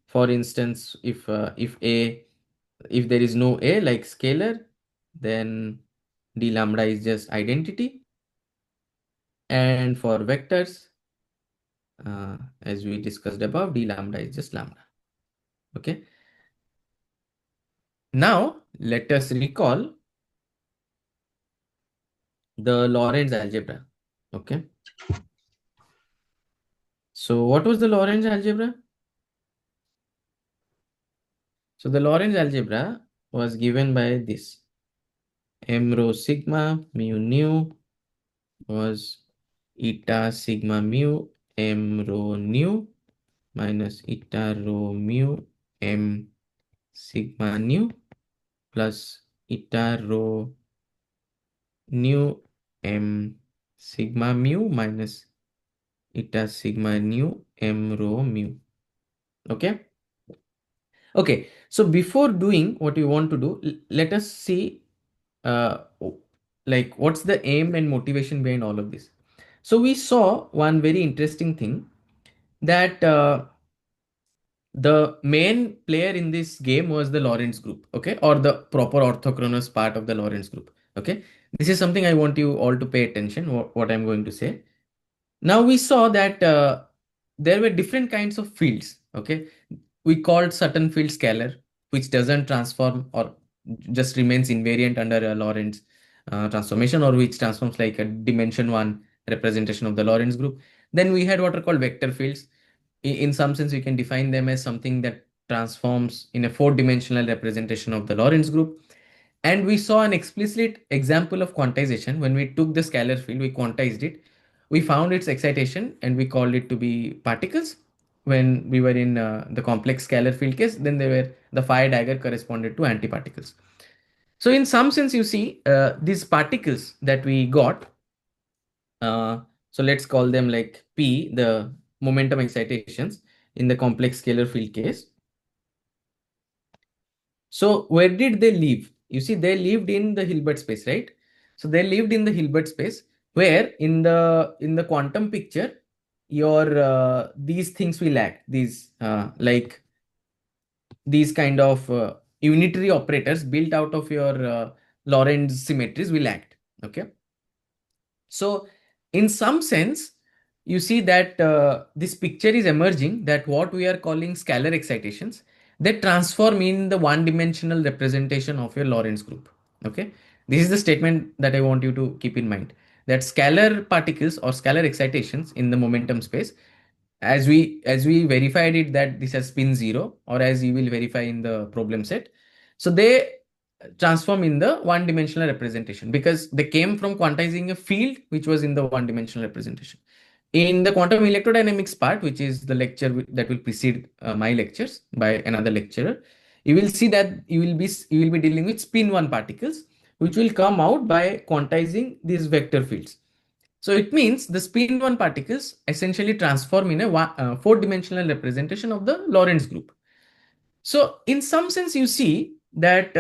For instance, if there is no A like scalar, then d lambda is just identity. And for vectors, as we discussed above, d lambda is just lambda. Okay. Now let us recall the Lorentz algebra. Okay. So what was the Lorentz algebra? So the Lorentz algebra was given by this. M rho sigma mu nu was eta sigma mu m rho nu minus eta rho mu m sigma nu plus eta rho nu m sigma mu minus eta sigma nu m rho mu. Okay. Okay. So before doing what we want to do, let us see like what's the aim and motivation behind all of this. So we saw one very interesting thing, that the main player in this game was the Lorentz group, okay, or the proper orthochronous part of the Lorentz group. Okay, this is something I want you all to pay attention what I'm going to say. Now we saw that there were different kinds of fields. Okay, we called certain field scalar, which doesn't transform or just remains invariant under a Lorentz transformation, or which transforms like a dimension 1 representation of the Lorentz group. Then we had what are called vector fields. In some sense, we can define them as something that transforms in a 4-dimensional representation of the Lorentz group. And we saw an explicit example of quantization. When we took the scalar field, we quantized it. We found its excitation and we called it to be particles. when we were in the complex scalar field case, then the fire dagger corresponded to antiparticles. So in some sense, you see these particles that we got. So let's call them like P, the momentum excitations in the complex scalar field case. So where did they live? You see, they lived in the Hilbert space, right? So they lived in the Hilbert space, where in the quantum picture, your these things will act. These like these kind of unitary operators built out of your Lorentz symmetries will act. Okay. So in some sense, you see that this picture is emerging that what we are calling scalar excitations, they transform in the one-dimensional representation of your Lorentz group. Okay. This is the statement that I want you to keep in mind, that scalar particles or scalar excitations in the momentum space, as we verified it that this has spin zero, or as you will verify in the problem set, so they transform in the one-dimensional representation because they came from quantizing a field which was in the one-dimensional representation. In the quantum electrodynamics part, which is the lecture that will precede my lectures by another lecturer, you will see that you will be dealing with spin one particles, which will come out by quantizing these vector fields. So it means the spin one particles essentially transform in a four-dimensional representation of the Lorentz group. So in some sense, you see that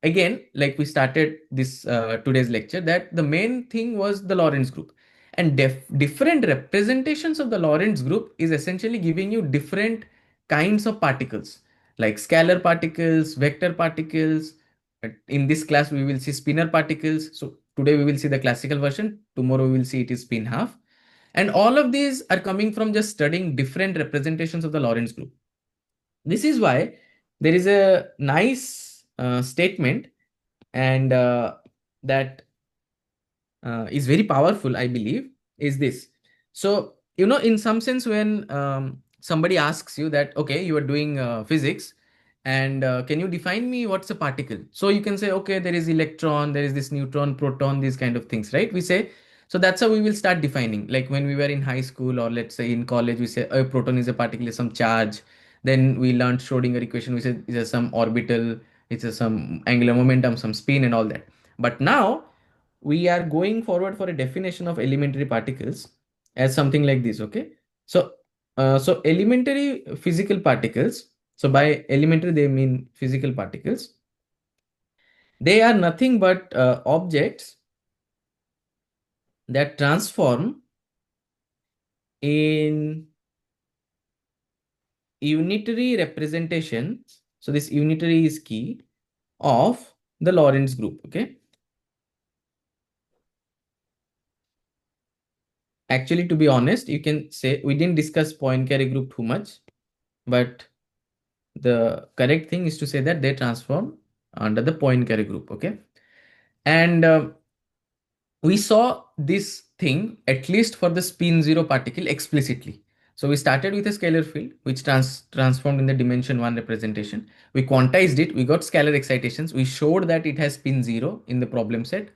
again, like we started this today's lecture, that the main thing was the Lorentz group, and different representations of the Lorentz group is essentially giving you different kinds of particles, like scalar particles, vector particles. In this class, we will see spinor particles. So today we will see the classical version. Tomorrow we will see it is spin half. And all of these are coming from just studying different representations of the Lorentz group. This is why there is a nice statement, and that is very powerful, I believe, is this. So, in some sense, when somebody asks you that, okay, you are doing physics, and can you define me what's a particle? So you can say, okay, there is electron, there is this neutron, proton, these kind of things, right? We say, so that's how we will start defining. Like when we were in high school, or let's say in college, we say a proton is a particle, is some charge. Then we learned Schrodinger equation, we said it's some orbital, it's some angular momentum, some spin, and all that. But now we are going forward for a definition of elementary particles as something like this. Okay. So elementary physical particles, so by elementary they mean physical particles, they are nothing but objects that transform in unitary representations. So this unitary is key of the Lorentz group. Okay. Actually, to be honest, you can say we didn't discuss Poincare group too much, but the correct thing is to say that they transform under the Poincare group. Okay. And we saw this thing at least for the spin zero particle explicitly. So we started with a scalar field which transformed in the dimension one representation. We quantized it. We got scalar excitations. We showed that it has spin zero in the problem set.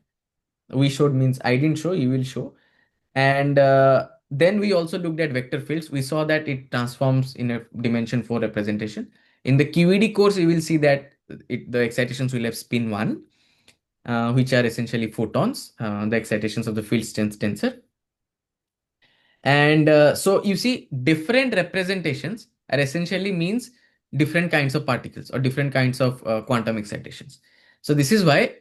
We showed means I didn't show, you will show. And then we also looked at vector fields. We saw that it transforms in a dimension 4 representation. In the QED course, you will see that the excitations will have spin 1, which are essentially photons, the excitations of the field strength tensor. And so you see different representations are essentially means different kinds of particles or different kinds of quantum excitations. So this is why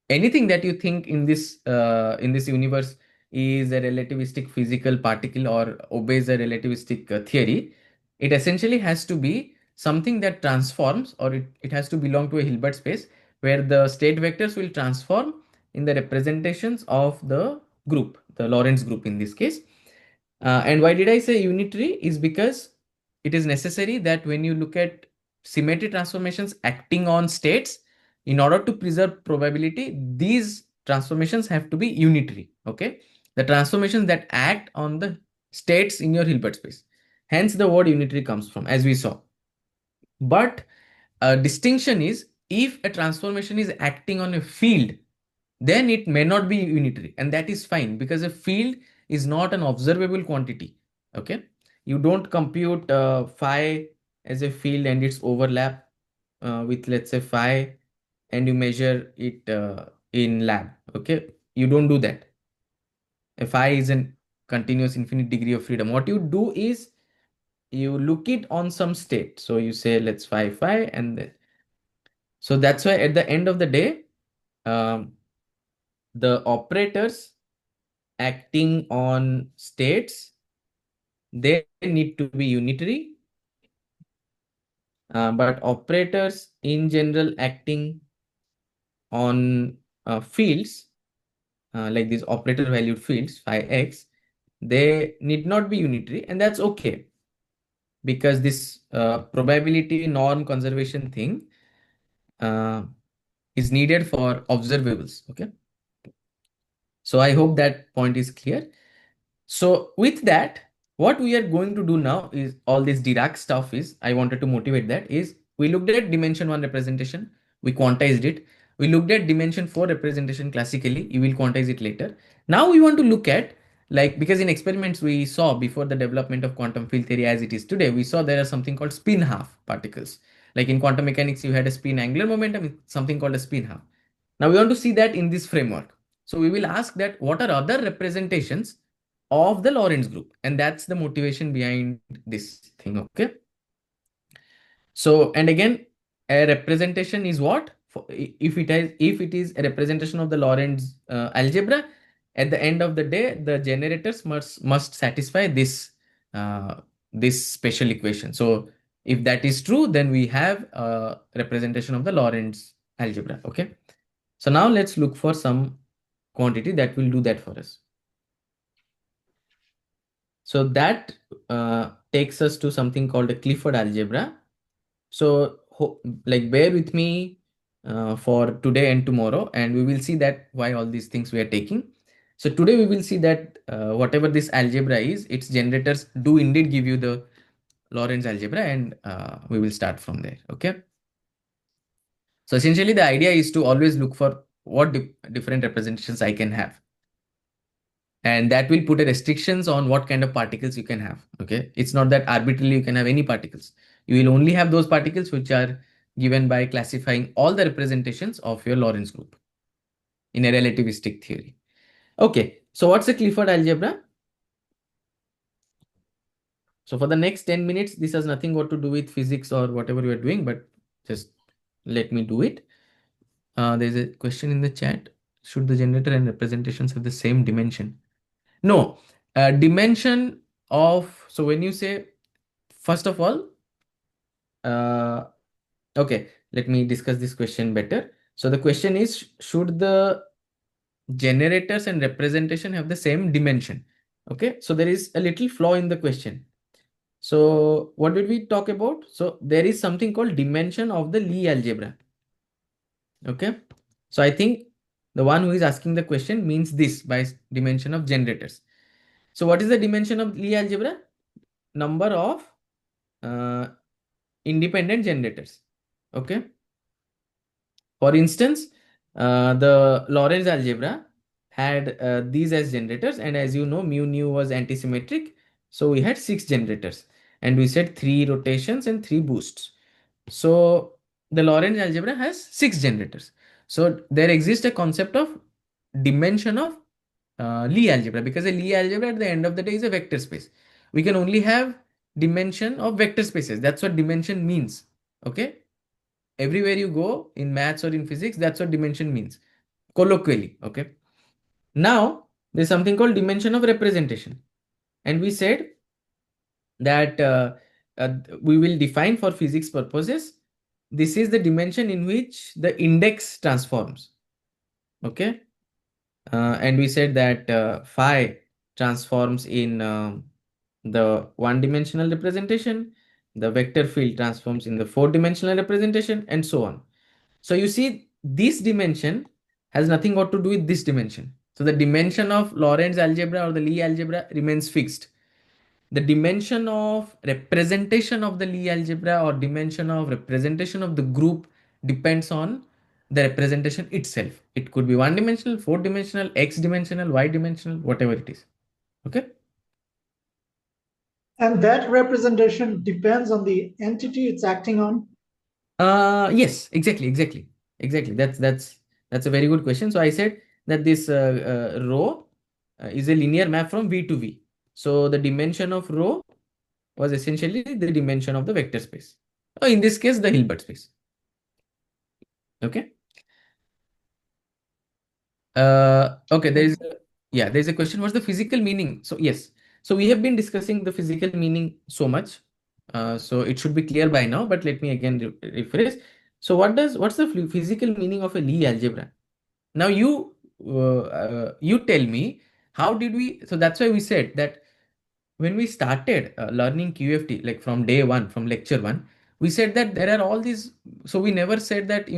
anything that you think in this universe is a relativistic physical particle or obeys a relativistic theory, it essentially has to be something that transforms, or it has to belong to a Hilbert space where the state vectors will transform in the representations of the group, the Lorentz group in this case. And why did I say unitary is because it is necessary that when you look at symmetry transformations acting on states, in order to preserve probability, these transformations have to be unitary. Okay. The transformations that act on the states in your Hilbert space. Hence the word unitary comes from, as we saw. But a distinction is, if a transformation is acting on a field, then it may not be unitary, and that is fine because a field is not an observable quantity. Okay. You don't compute phi as a field and its overlap with, let's say, phi, and you measure it in lab. Okay, you don't do that. A phi is a continuous infinite degree of freedom. What you do is you look it on some state. So you say, let's phi, and then, so that's why at the end of the day, the operators acting on states, they need to be unitary, but operators in general acting on fields, like these operator valued fields phi x, they need not be unitary, and that's okay, because this probability norm conservation thing uh, is needed for observables. Okay, so I hope that point is clear. So with that, what we are going to do now is all this Dirac stuff is, I wanted to motivate that, is we looked at dimension 1 representation, we quantized it. We looked at dimension 4 representation classically, you will quantize it later. Now we want to look at, like, because in experiments we saw before the development of quantum field theory as it is today, we saw there are something called spin half particles. Like in quantum mechanics, you had a spin angular momentum, something called a spin half. Now we want to see that in this framework. So we will ask that what are other representations of the Lorentz group, and that's the motivation behind this thing. Okay, so, and again, a representation is what, if it is a representation of the Lorentz algebra, at the end of the day the generators must satisfy this this special equation. So if that is true, then we have a representation of the Lorentz algebra. Okay, so now let's look for some quantity that will do that for us. So that takes us to something called a Clifford algebra. So like bear with me for today and tomorrow, and we will see that why all these things we are taking. So today we will see that whatever this algebra is, its generators do indeed give you the Lorentz algebra, and we will start from there. Okay. So essentially the idea is to always look for what different representations I can have. And that will put a restrictions on what kind of particles you can have. Okay, it's not that arbitrarily you can have any particles. You will only have those particles which are given by classifying all the representations of your Lorentz group in a relativistic theory. Okay, so what's a Clifford algebra? So for the next 10 minutes, this has nothing got to do with physics or whatever you are doing, but just let me do it. There's a question in the chat. Should the generator and representations have the same dimension? No, dimension of, so when you say, first of all, okay, let me discuss this question better. So the question is, should the generators and representation have the same dimension? Okay, so there is a little flaw in the question. So what did we talk about? So there is something called dimension of the Lie algebra. Okay, so I think the one who is asking the question means this by dimension of generators. So what is the dimension of Lie algebra? Number of independent generators. Okay. For instance, the Lorentz algebra had these as generators, and as you know, mu nu was antisymmetric. So we had 6 generators, and we said 3 rotations and 3 boosts. So the Lorentz algebra has 6 generators. So there exists a concept of dimension of Lie algebra, because a Lie algebra at the end of the day is a vector space. We can only have dimension of vector spaces. That's what dimension means. Okay. Everywhere you go in maths or in physics, that's what dimension means, colloquially. Okay. Now there's something called dimension of representation, and we said that we will define for physics purposes, this is the dimension in which the index transforms. Okay. And we said that phi transforms in the one-dimensional representation, the vector field transforms in the four-dimensional representation, and so on. So you see, this dimension has nothing got to do with this dimension. So the dimension of Lorentz algebra or the Lie algebra remains fixed. The dimension of representation of the Lie algebra or dimension of representation of the group depends on the representation itself. It could be one dimensional, four dimensional, x dimensional, y dimensional, whatever it is. Okay. And that representation depends on the entity it's acting on. Yes, exactly. That's a very good question. So I said that this rho is a linear map from V to V. So the dimension of rho was essentially the dimension of the vector space. Or in this case, the Hilbert space. Okay. Okay, there's a question. What's the physical meaning? So yes. So we have been discussing the physical meaning so much. So it should be clear by now, but let me again rephrase. So what's the physical meaning of a Lie algebra? Now you tell me, how did we, so that's why we said that when we started learning QFT, like from day one, from lecture one, we said that there are all these. So we never said that,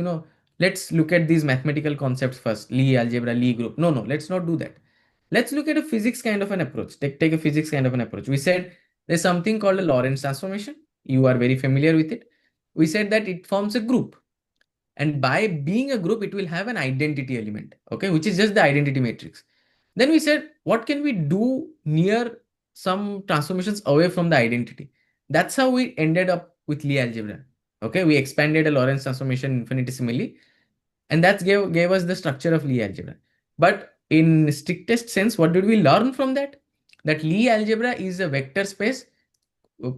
let's look at these mathematical concepts first, Lie algebra, Lie group. No, let's not do that. Let's look at a physics kind of an approach. Take a physics kind of an approach. We said there's something called a Lorentz transformation. You are very familiar with it. We said that it forms a group. And by being a group, it will have an identity element, okay, which is just the identity matrix. Then we said, what can we do near some transformations away from the identity? That's how we ended up with Lie algebra. Okay, we expanded a Lorentz transformation infinitesimally, and that gave us the structure of Lie algebra. But in strictest sense, what did we learn from that? That Lie algebra is a vector space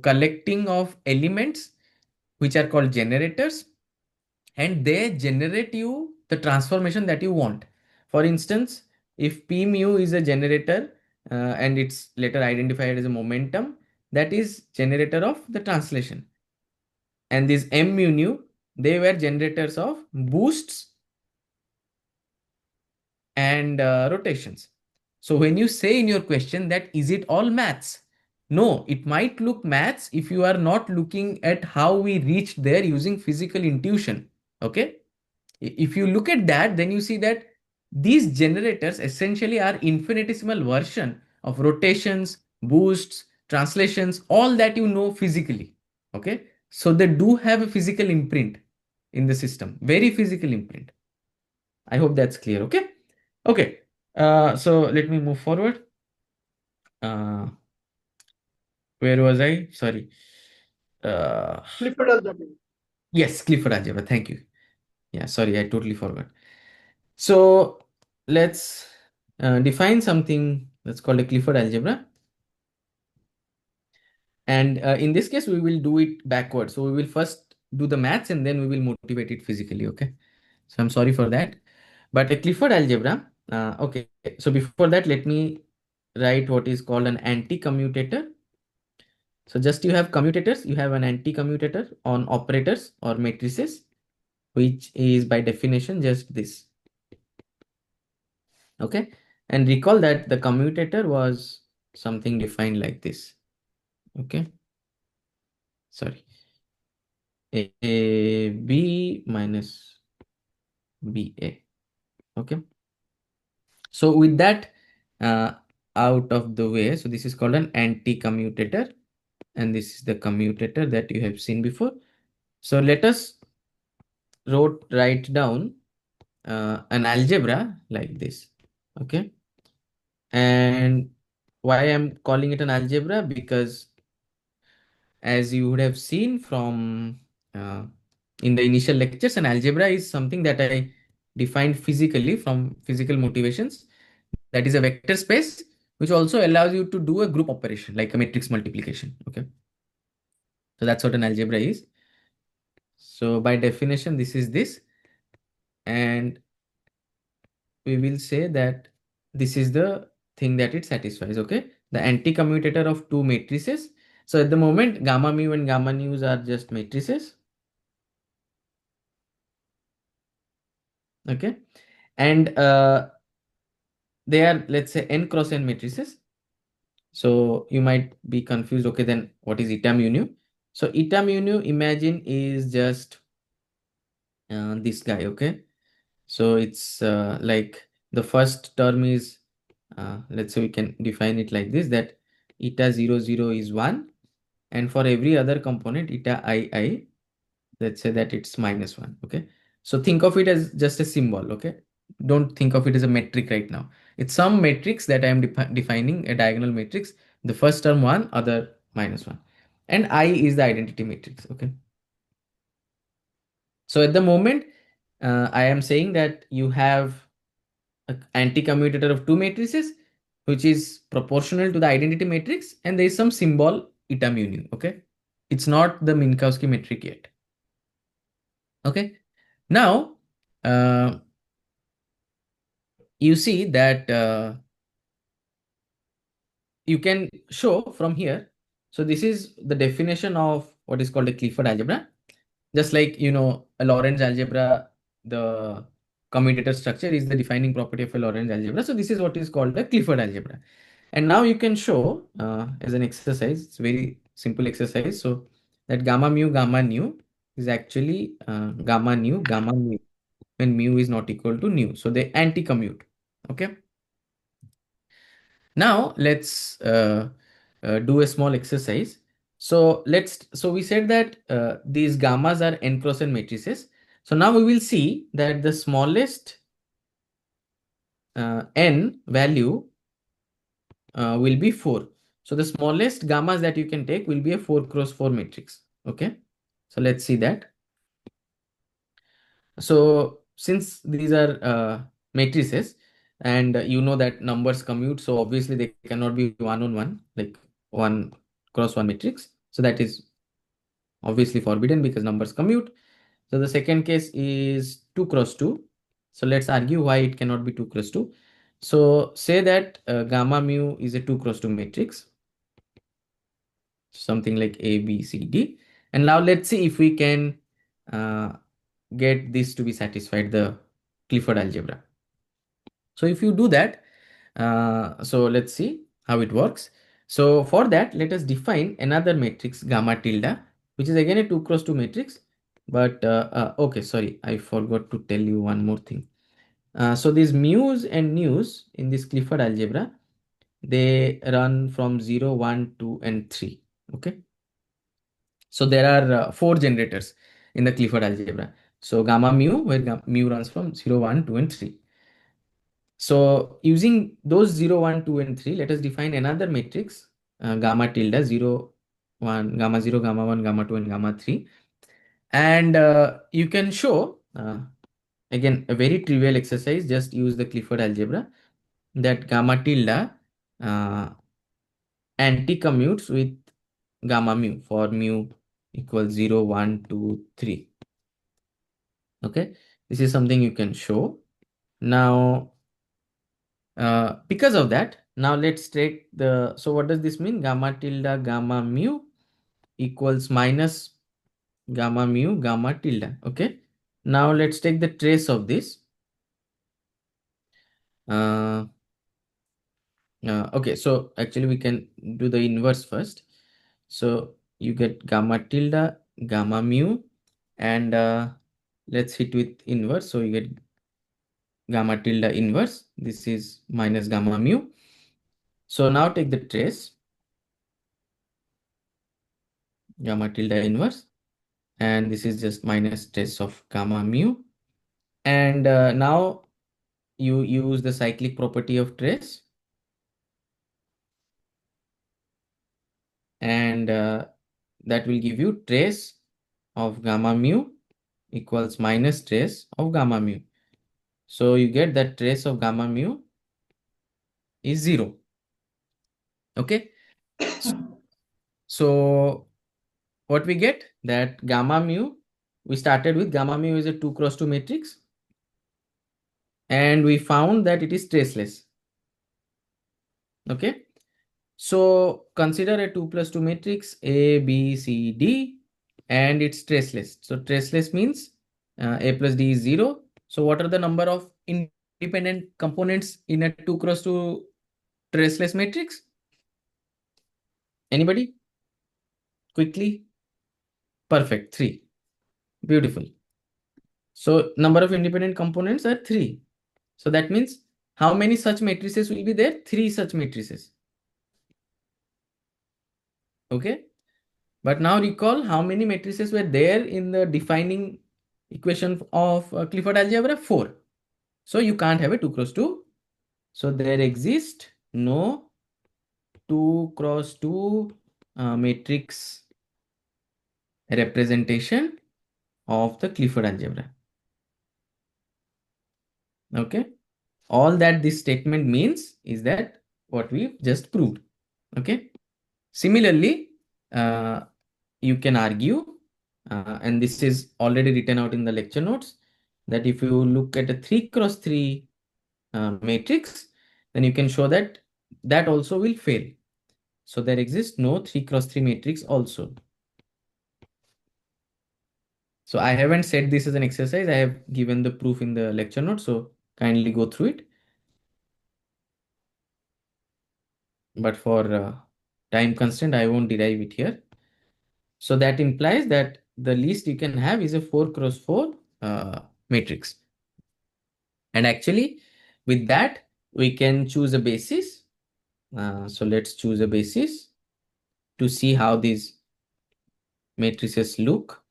collecting of elements which are called generators, and they generate you the transformation that you want. For instance, if P mu is a generator and it's later identified as a momentum, that is generator of the translation. And these M mu nu, they were generators of boosts and rotations. So when you say in your question that is it all maths? No, it might look maths if you are not looking at how we reached there using physical intuition. Okay. If you look at that, then you see that these generators essentially are infinitesimal version of rotations, boosts, translations, all that you know physically. Okay. So they do have a physical imprint in the system, very physical imprint. I hope that's clear. Okay. Okay. So let me move forward. Uh, where was I? Sorry. Clifford algebra. Yes, Clifford algebra. Thank you. Yeah, sorry, I totally forgot. So let's define something that's called a Clifford algebra. And in this case, we will do it backwards. So we will first do the maths and then we will motivate it physically. Okay. So I'm sorry for that. But a Clifford algebra. Okay. So before that, let me write what is called an anti-commutator. So just you have commutators, you have an anti-commutator on operators or matrices, which is by definition just this. Okay. And recall that the commutator was something defined like this. Okay. Sorry. A B minus BA. Okay. So with that out of the way, so this is called an anti-commutator, and this is the commutator that you have seen before. So let us write down an algebra like this. Okay. And why I'm calling it an algebra? Because as you would have seen from in the initial lectures, an algebra is something that I defined physically from physical motivations. That is a vector space, which also allows you to do a group operation like a matrix multiplication. Okay. So that's what an algebra is. So by definition, this is this. And we will say that this is the thing that it satisfies. Okay. The anti-commutator of two matrices. So at the moment, gamma mu and gamma nu's are just matrices. Okay. And they are, let's say, n cross n matrices. So you might be confused. Okay, then what is eta mu nu? So eta mu nu, imagine, is just this guy. Okay. So it's like the first term is, let's say we can define it like this, that eta 0, 0 is 1. And for every other component, eta I, let's say that it's -1. Okay. So think of it as just a symbol. Okay. Don't think of it as a metric right now. It's some matrix that I am defining, a diagonal matrix. The first term 1, other minus 1. And I is the identity matrix. Okay. So at the moment, I am saying that you have an anti-commutator of two matrices, which is proportional to the identity matrix, and there is some symbol eta mu nu. Okay. It's not the Minkowski metric yet. Okay. Now, you see that you can show from here. So this is the definition of what is called a Clifford algebra. Just like, a Lorentz algebra, the commutator structure is the defining property of a Lorentz algebra. So this is what is called a Clifford algebra. And now you can show as an exercise, it's very simple exercise. So that gamma nu is actually gamma nu when mu is not equal to nu. So they anti-commute. Okay. Now let's do a small exercise. So we said that these gammas are n cross n matrices. So now we will see that the smallest n value will be 4. So the smallest gammas that you can take will be a 4 cross 4 matrix. Okay. So let's see that. So since these are matrices, and you know that numbers commute, so obviously they cannot be one on one, like 1 cross 1 matrix. So that is obviously forbidden because numbers commute. So the second case is 2 cross 2. So let's argue why it cannot be 2 cross 2. So say that gamma mu is a 2 cross 2 matrix, something like A, B, C, D. And now let's see if we can get this to be satisfied, the Clifford algebra. So if you do that, so let's see how it works. So for that, let us define another matrix gamma tilde, which is again a 2 cross 2 matrix. But okay, sorry, I forgot to tell you one more thing. So these mu's and nu's in this Clifford algebra, they run from 0, 1, 2, and 3. Okay. So there are 4 generators in the Clifford algebra. So gamma mu, where mu runs from 0, 1, 2, and 3. So using those 0, 1, 2, and 3, let us define another matrix, gamma tilde 0, 1, gamma 0, gamma 1, gamma 2, and gamma 3. And you can show, again, a very trivial exercise, just use the Clifford algebra, that gamma tilde anti-commutes with gamma mu for mu equals 0, 1, 2, 3. Okay, this is something you can show. Now, because of that, now let's take so what does this mean? Gamma tilde gamma mu equals minus gamma mu gamma tilde. Okay, now let's take the trace of this. Okay, so actually we can do the inverse first. So you get gamma tilde gamma mu, and let's hit with inverse. So you get gamma tilde inverse. This is minus gamma mu. So now take the trace, gamma tilde inverse, and this is just minus trace of gamma mu. And now you use the cyclic property of trace, and that will give you trace of gamma mu equals minus trace of gamma mu. So you get that trace of gamma mu is 0. Okay. So what we get, that gamma mu, we started with gamma mu is a 2 cross 2 matrix, and we found that it is traceless. Okay. So consider a 2 plus 2 matrix A, B, C, D, and it's traceless. So traceless means A plus D is 0. So what are the number of independent components in a 2 cross 2 traceless matrix? Anybody? Quickly? Perfect. 3. Beautiful. So number of independent components are 3. So that means how many such matrices will be there? 3 such matrices. Okay. But now recall how many matrices were there in the defining equation of Clifford algebra? 4. So you can't have a 2 cross 2. So there exist no 2 cross 2 matrix representation of the Clifford algebra. Okay. All that this statement means is that what we just proved. Okay. Similarly, you can argue, and this is already written out in the lecture notes, that if you look at a 3 cross 3 matrix, then you can show that that also will fail. So there exists no 3 cross 3 matrix also. So I haven't said this as an exercise. I have given the proof in the lecture notes. So kindly go through it. But for time constraint, I won't derive it here. So that implies that the least you can have is a 4 cross 4 matrix. And actually, with that, we can choose a basis. So let's choose a basis to see how these matrices look.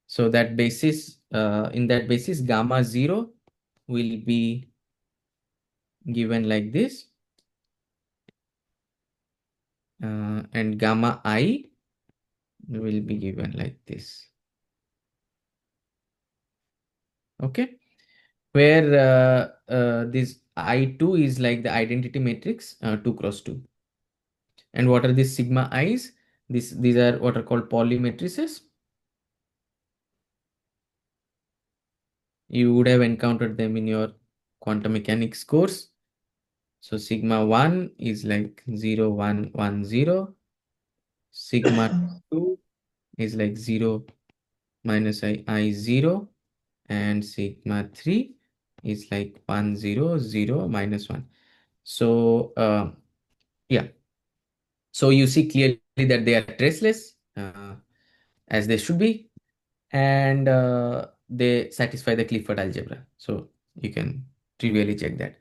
So that basis, in that basis, gamma 0 will be given like this. And gamma I will be given like this. Okay. Where this I2 is like the identity matrix 2 cross 2. And what are these sigma i's? These are what are called Pauli matrices. You would have encountered them in your quantum mechanics course. So sigma 1 is like 0, 1, 1, 0. Sigma 2 is like 0 minus I 0. And sigma 3 is like 1, 0, 0, minus 1. So yeah. So you see clearly that they are traceless, as they should be, and they satisfy the Clifford algebra. So you can trivially check that.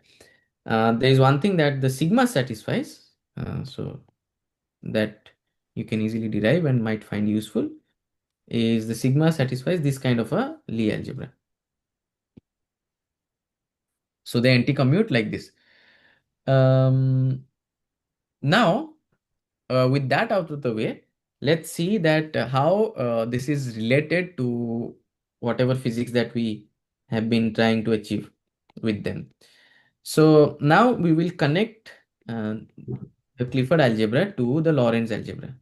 There is one thing that the sigma satisfies, so that you can easily derive and might find useful, is the sigma satisfies this kind of a Lie algebra. So they anti-commute like this. Now, with that out of the way, let's see that how this is related to whatever physics that we have been trying to achieve with them. So now we will connect the Clifford algebra to the Lorentz algebra.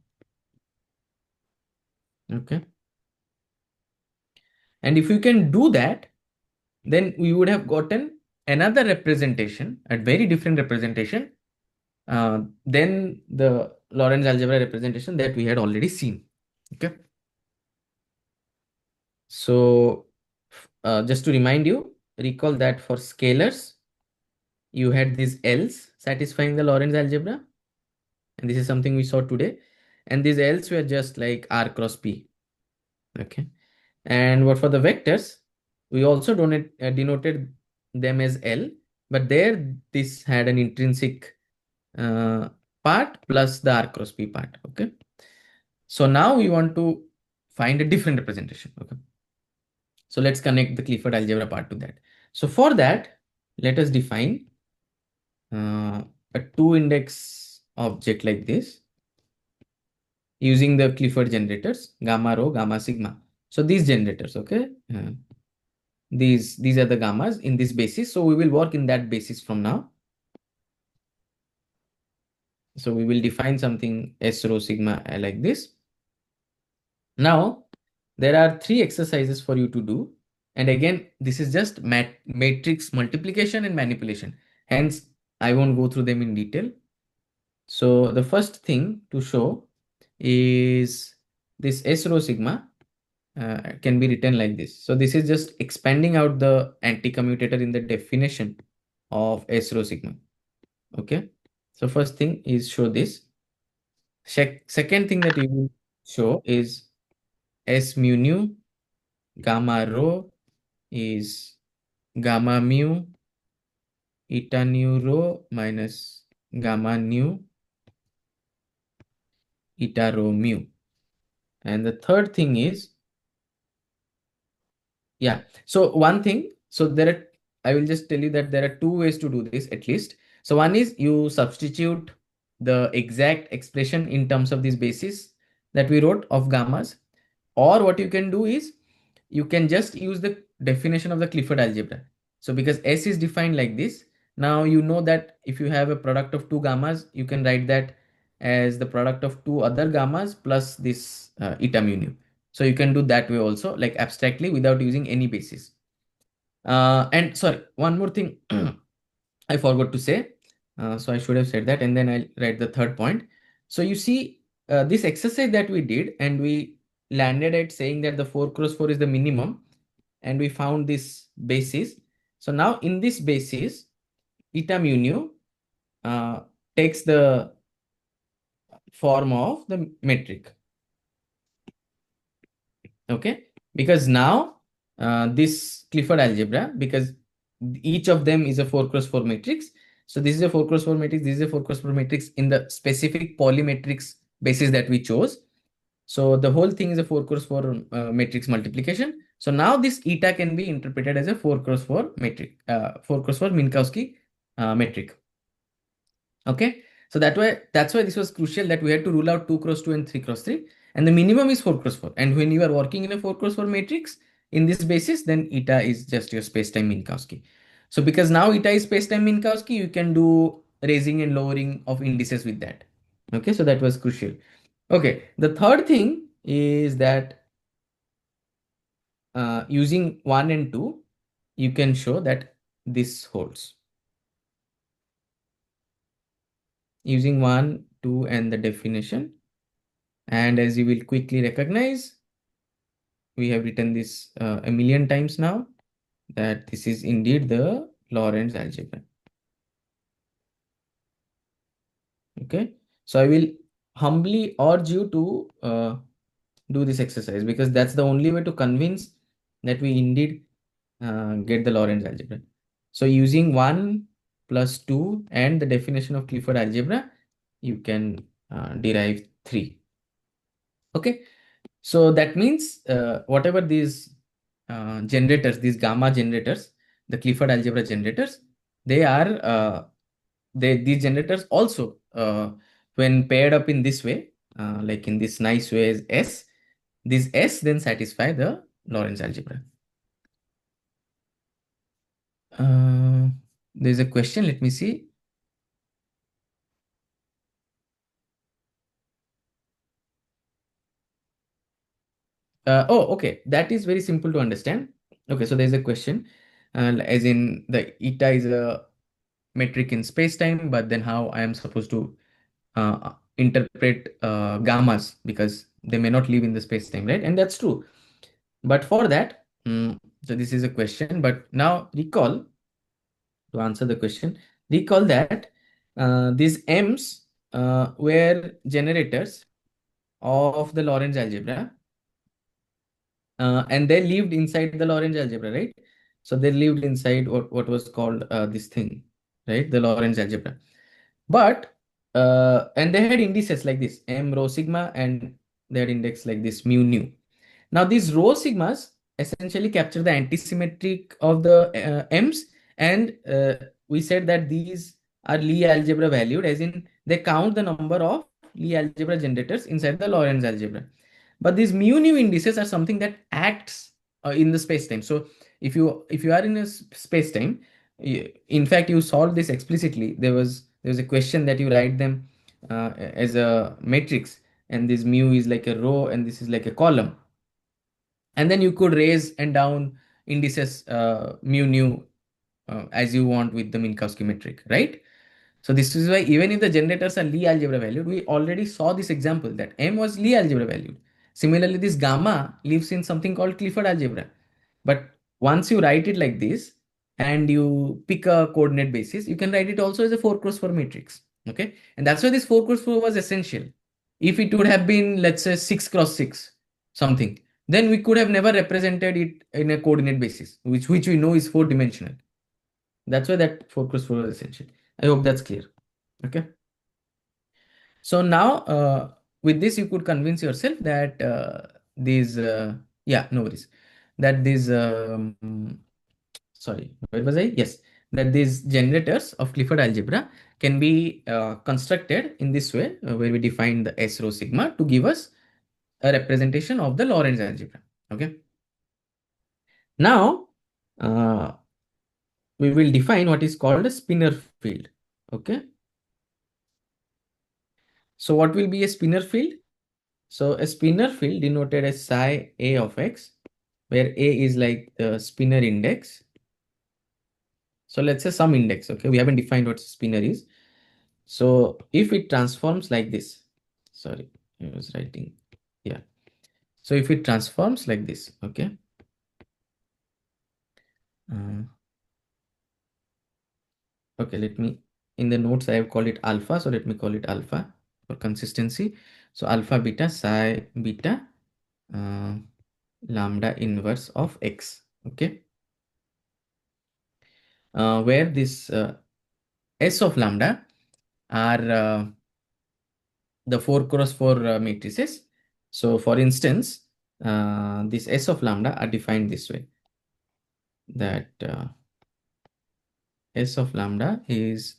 Okay. And if you can do that, then we would have gotten another representation, a very different representation than the Lorentz algebra representation that we had already seen. Okay. So just to remind you, recall that for scalars, you had these L's satisfying the Lorentz algebra. And this is something we saw today. And these L's were just like R cross P. Okay. And what for the vectors, we also denoted them as L, but there this had an intrinsic part plus the R cross P part. Okay. So now we want to find a different representation. Okay. So let's connect the Clifford algebra part to that. So for that, let us define a 2-index object like this using the Clifford generators, gamma rho, gamma sigma. So these generators, okay, these are the gammas in this basis. So we will work in that basis from now. So we will define something S rho sigma like this. Now there are 3 exercises for you to do. And again, this is just matrix multiplication and manipulation. Hence, I won't go through them in detail. So the first thing to show is this S rho sigma can be written like this. So this is just expanding out the anti-commutator in the definition of S rho sigma. Okay. So first thing is show this. Second thing that you will show is S mu nu gamma rho is gamma mu eta nu rho minus gamma nu eta rho mu. And the third thing is, yeah, so one thing, so I will just tell you that there are 2 ways to do this at least. So one is you substitute the exact expression in terms of this basis that we wrote of gammas, or what you can do is you can just use the definition of the Clifford algebra. So because S is defined like this, now you know that if you have a product of two gammas, you can write that as the product of two other gammas plus this eta mu nu. So you can do that way also, like abstractly without using any basis. And sorry, one more thing I forgot to say. So I should have said that, and then I'll write the third point. So you see, this exercise that we did, and we landed at saying that the 4 cross 4 is the minimum, and we found this basis. So now in this basis, eta mu nu takes the form of the metric. Okay, because now this Clifford algebra, because each of them is a 4 cross 4 matrix. So this is a 4 cross 4 matrix, this is a 4 cross 4 matrix in the specific polymatrix basis that we chose. So the whole thing is a 4 cross 4 matrix multiplication. So now this eta can be interpreted as a 4 cross 4 matrix, 4 cross 4 Minkowski metric. Okay, so that's why this was crucial, that we had to rule out 2 cross 2 and 3 cross 3, and the minimum is 4 cross 4. And when you are working in a 4 cross 4 matrix in this basis, then eta is just your space-time Minkowski. So because now eta is space-time Minkowski, you can do raising and lowering of indices with that. Okay, so that was crucial. Okay, the third thing is that using 1 and 2, you can show that this holds. Using 1, 2, and the definition. And as you will quickly recognize, we have written this a million times now, that this is indeed the Lorentz algebra. Okay, so I will humbly urge you to do this exercise, because that's the only way to convince that we indeed get the Lorentz algebra. So using 1 plus 2 and the definition of Clifford algebra, you can derive 3. Okay, so that means whatever these generators, these gamma generators, the Clifford algebra generators, they are these generators also, when paired up in this way, like in this nice way as S, this S then satisfy the Lorentz algebra. There's a question, let me see. Oh, okay, that is very simple to understand. Okay, so there's a question, as in the eta is a metric in space-time, but then how I am supposed to interpret gammas, because they may not live in the space-time, right? And that's true. But for that, so this is a question, but now recall, to answer the question, recall that these M's were generators of the Lorentz algebra, and they lived inside the Lorentz algebra, right? So they lived inside what was called this thing, right? The Lorentz algebra. But and they had indices like this, M rho sigma, and they had index like this, mu nu. Now these rho sigmas essentially capture the antisymmetric of the M's, and we said that these are Lie algebra valued, as in they count the number of Lie algebra generators inside the Lorentz algebra. But these mu nu indices are something that acts in the space-time. So if you are in a space-time, in fact you solve this explicitly. There was a question that you write them as a matrix, and this mu is like a row and this is like a column, and then you could raise and down indices mu nu as you want with the Minkowski metric, right? So this is why even if the generators are Lie algebra valued, we already saw this example that M was Lie algebra valued. Similarly, this gamma lives in something called Clifford algebra. But once you write it like this and you pick a coordinate basis, you can write it also as a 4 cross 4 matrix. Okay, and that's why this 4 cross 4 was essential. If it would have been, let's say, 6 cross 6 something, then we could have never represented it in a coordinate basis, which we know is 4-dimensional. That's why that 4 cross 4 is essential. I hope that's clear. Okay. So now with this, you could convince yourself that these, yeah, no worries. That these, sorry, where was I? Yes, that these generators of Clifford algebra can be constructed in this way, where we define the S rho sigma to give us a representation of the Lorentz algebra. Okay. Now, we will define what is called a spinor field. Okay. So what will be a spinor field? So a spinor field denoted as psi A of x, where A is like the spinor index. So let's say some index. Okay. We haven't defined what spinor is. So if it transforms like this, sorry, I was writing, yeah. So if it transforms like this, okay. Okay, in the notes I have called it alpha, so let me call it alpha for consistency. So alpha beta psi beta lambda inverse of x, okay. Where this S of lambda are the 4x4 matrices. So for instance, this S of lambda are defined this way, that S of lambda is,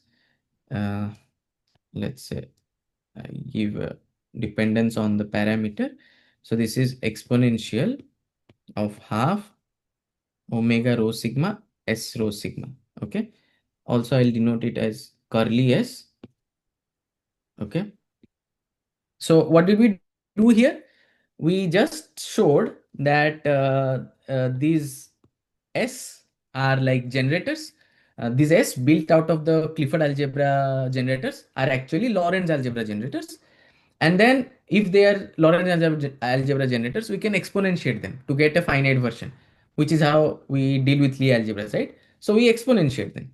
let's say, I give a dependence on the parameter. So this is exponential of half omega rho sigma S rho sigma. Okay. Also, I'll denote it as curly S. Okay. So what did we do here? We just showed that these S are like generators. These S built out of the Clifford algebra generators are actually Lorentz algebra generators. And then if they are Lorentz algebra generators, we can exponentiate them to get a finite version, which is how we deal with Lie algebras, right? So we exponentiate them.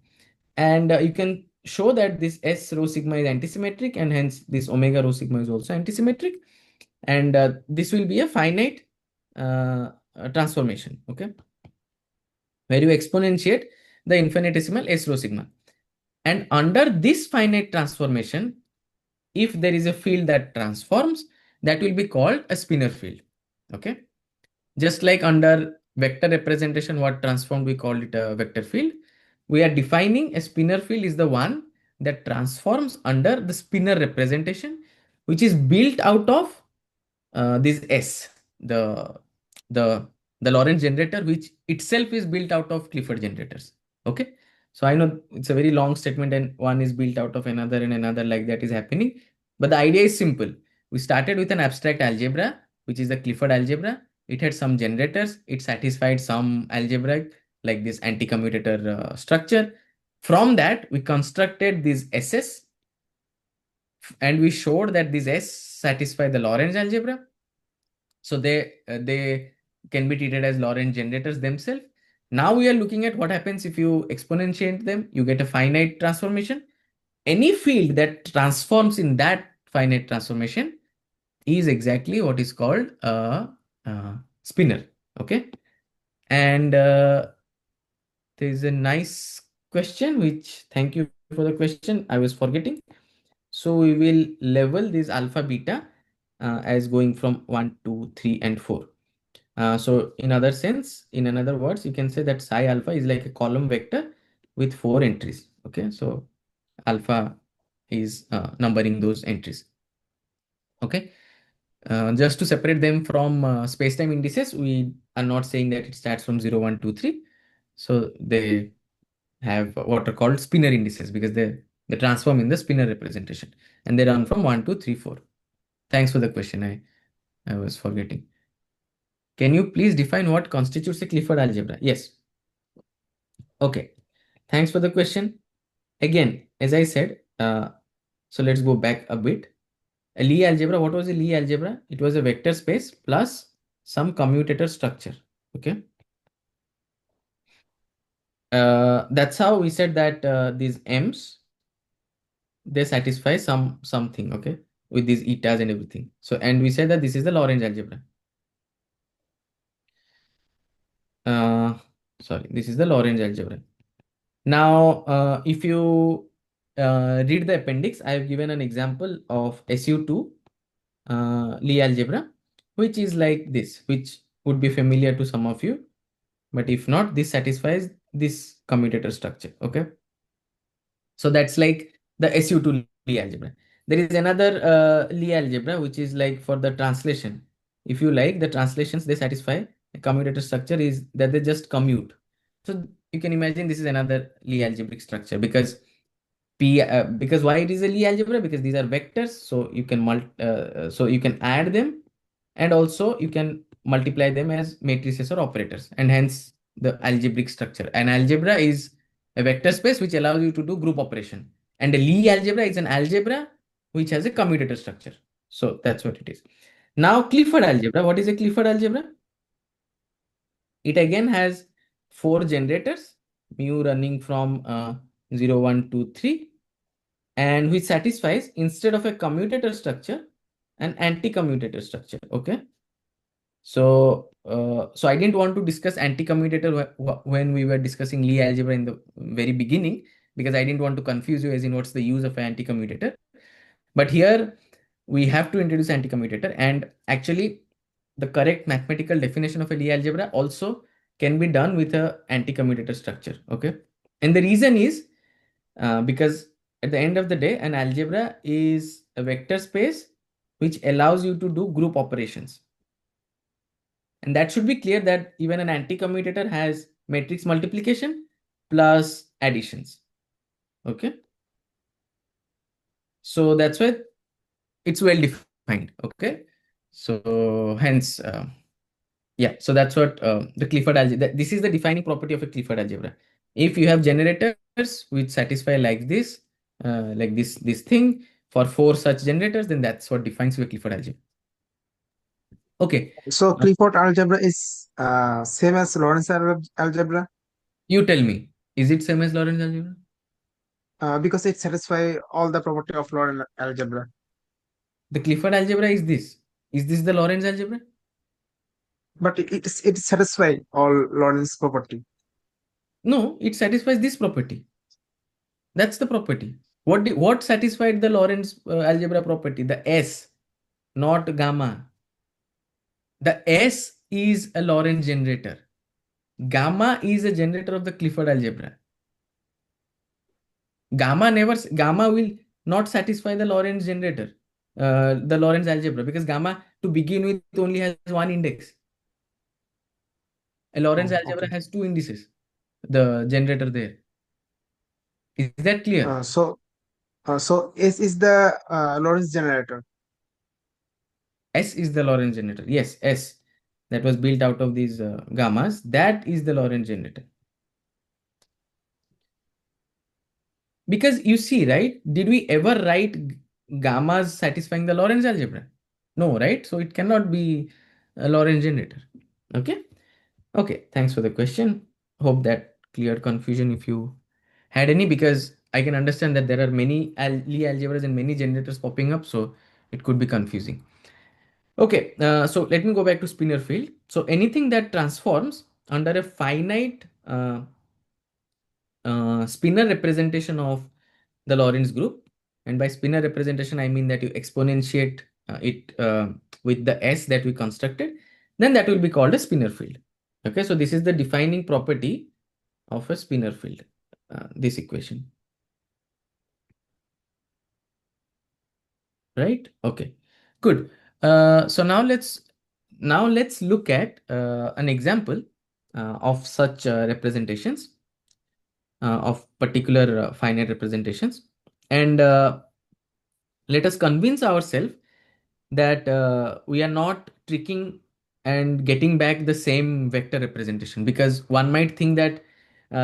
And you can show that this S rho sigma is antisymmetric, and hence this omega rho sigma is also antisymmetric. And this will be a finite transformation, okay, where you exponentiate the infinitesimal S rho sigma. And under this finite transformation, if there is a field that transforms, that will be called a spinor field. Okay. Just like under vector representation, what transformed, we call it a vector field. We are defining a spinor field is the one that transforms under the spinor representation, which is built out of this S, the Lorentz generator, which itself is built out of Clifford generators. Okay. So I know it's a very long statement and one is built out of another and another, like that is happening. But the idea is simple. We started with an abstract algebra, which is the Clifford algebra. It had some generators. It satisfied some algebraic, like this anti-commutator structure. From that, we constructed these SS, and we showed that these S satisfy the Lorentz algebra. So they can be treated as Lorentz generators themselves. Now we are looking at what happens if you exponentiate them. You get a finite transformation. Any field that transforms in that finite transformation is exactly what is called a spinor. Okay. And there is a nice question, which, thank you for the question, I was forgetting. So we will level this alpha beta as going from 1, 2, 3, and 4. So in other words, you can say that psi alpha is like a column vector with 4 entries. Okay, so alpha is numbering those entries. Okay, just to separate them from spacetime indices, we are not saying that it starts from 0, 1, 2, 3. So they have what are called spinor indices because they transform in the spinor representation, and they run from 1, 2, 3, 4. Thanks for the question. I was forgetting. Can you please define what constitutes a Clifford algebra? Yes. Okay. Thanks for the question. Again, as I said, so let's go back a bit. A Lie algebra, what was a Lie algebra? It was a vector space plus some commutator structure. Okay. That's how we said that these M's, they satisfy something, okay, with these etas and everything. So, and we said that this is the Lorentz algebra. Sorry, this is the Lorentz algebra. Now, if you read the appendix, I have given an example of SU2 Lie algebra, which is like this, which would be familiar to some of you. But if not, this satisfies this commutator structure. Okay. So that's like the SU2 Lie algebra. There is another Lie algebra, which is like for the translation. If you like the translations, they satisfy a commutator structure is that they just commute. So you can imagine this is another Lie algebraic structure because because why it is a Lie algebra? Because these are vectors, so you can so you can add them, and also you can multiply them as matrices or operators, and hence the algebraic structure. An algebra is a vector space which allows you to do group operation, and a Lie algebra is an algebra which has a commutator structure. So that's what it is. Now Clifford algebra. What is a Clifford algebra? It again has four generators, mu running from 0, 1, 2, 3, and which satisfies, instead of a commutator structure, an anti-commutator structure. Okay. So, so I didn't want to discuss anti-commutator when we were discussing Lie algebra in the very beginning, because I didn't want to confuse you as in what's the use of an anti-commutator. But here we have to introduce anti-commutator, and actually the correct mathematical definition of a Lie algebra also can be done with a anti-commutator structure. Okay. And the reason is because at the end of the day, an algebra is a vector space which allows you to do group operations. And that should be clear that even an anti-commutator has matrix multiplication plus additions. Okay. So that's why it's well defined. Okay. So hence, yeah, so that's what the Clifford algebra, this is the defining property of a Clifford algebra. If you have generators which satisfy like this thing for four such generators, then that's what defines your Clifford algebra. Okay. So Clifford algebra is same as Lorentz algebra You tell me, is it same as Lorentz algebra? because it satisfy all the property of Lorentz algebra. The Clifford algebra is this. Is this the Lorentz algebra? But it satisfy all Lorentz property. No, it satisfies this property. That's the property. What satisfied the Lorentz algebra property? The S, not gamma. The S is a Lorentz generator. Gamma is a generator of the Clifford algebra. Gamma will not satisfy the Lorentz generator, the Lorentz algebra, because gamma to begin with only has one index. A Lorentz algebra Okay. has two indices, the generator there. Is that clear? So S is the Lorentz generator. S is the Lorentz generator. Yes, S that was built out of these gammas. That is the Lorentz generator. Because you see, right? Did we ever write gammas satisfying the Lorentz algebra? No, right? So it cannot be a Lorentz generator. Okay. Okay. Thanks for the question. Hope that cleared confusion if you had any, because I can understand that there are many Lie algebras and many generators popping up, so it could be confusing. Okay, so let me go back to spinor field. So anything that transforms under a finite spinor representation of the Lorentz group, and by spinor representation I mean that you exponentiate it with the S that we constructed, then that will be called a spinor field. Okay, so this is the defining property of a spinor field, this equation. Right? Okay, good. So now let's look at an example of such representations of particular finite representations, and let us convince ourselves that we are not tricking and getting back the same vector representation, because one might think that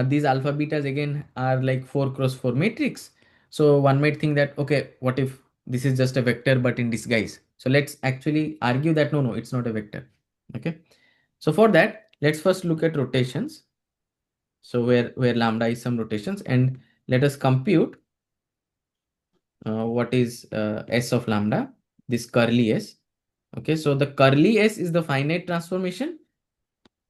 these alpha betas again are like 4 cross 4 matrix. So one might think that, okay, what if this is just a vector but in disguise? So let's actually argue that no, it's not a vector. Okay. So for that, let's first look at rotations. So where lambda is some rotations, and let us compute what is S of lambda, this curly S. Okay, so the curly S is the finite transformation,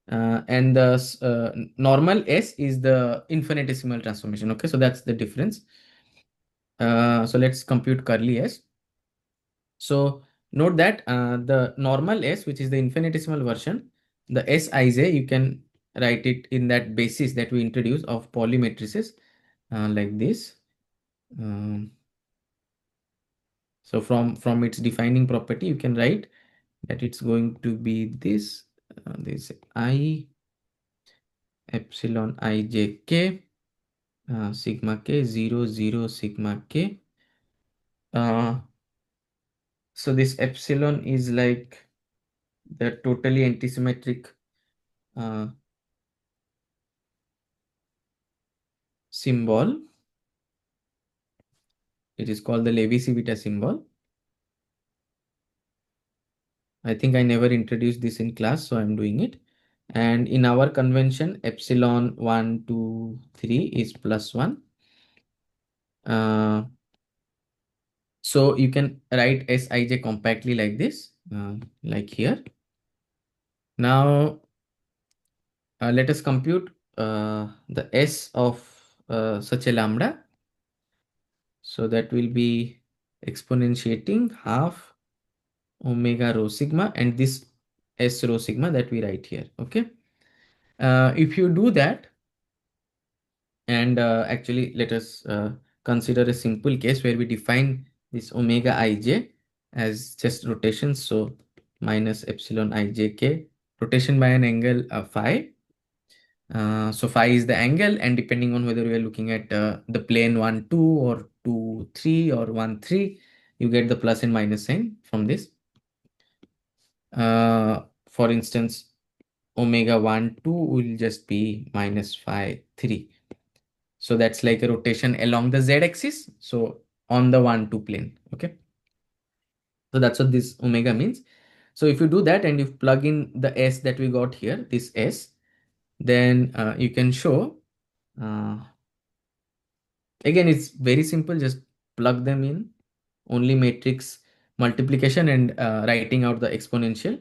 and the normal S is the infinitesimal transformation. Okay, so that's the difference. So let's compute curly S. So note that the normal S, which is the infinitesimal version, the Sij, you can write it in that basis that we introduce of Pauli matrices like this. So from its defining property, you can write that it's going to be this I epsilon ij k sigma k 0 0 sigma k. So this epsilon is like the totally antisymmetric symbol. It is called the Levi-Civita symbol. I think I never introduced this in class, so I'm doing it. And in our convention, epsilon 1, 2, 3 is +1. So you can write Sij compactly like this, like here. Now, let us compute the S of such a lambda. So that will be exponentiating half omega rho sigma and this S rho sigma that we write here. Okay. If you do that, and actually let us consider a simple case where we define this omega ij as just rotation. So minus epsilon ijk, rotation by an angle phi. So phi is the angle, and depending on whether we are looking at the plane 1, 2 or 2, 3 or 1, 3, you get the plus and minus sign from this. For instance, omega 1, 2 will just be minus phi 3. So that's like a rotation along the z-axis. So on the 1, 2 plane. Okay. So that's what this omega means. So if you do that and you plug in the S that we got here, this S, then you can show, again, it's very simple. Just plug them in, only matrix multiplication and writing out the exponential.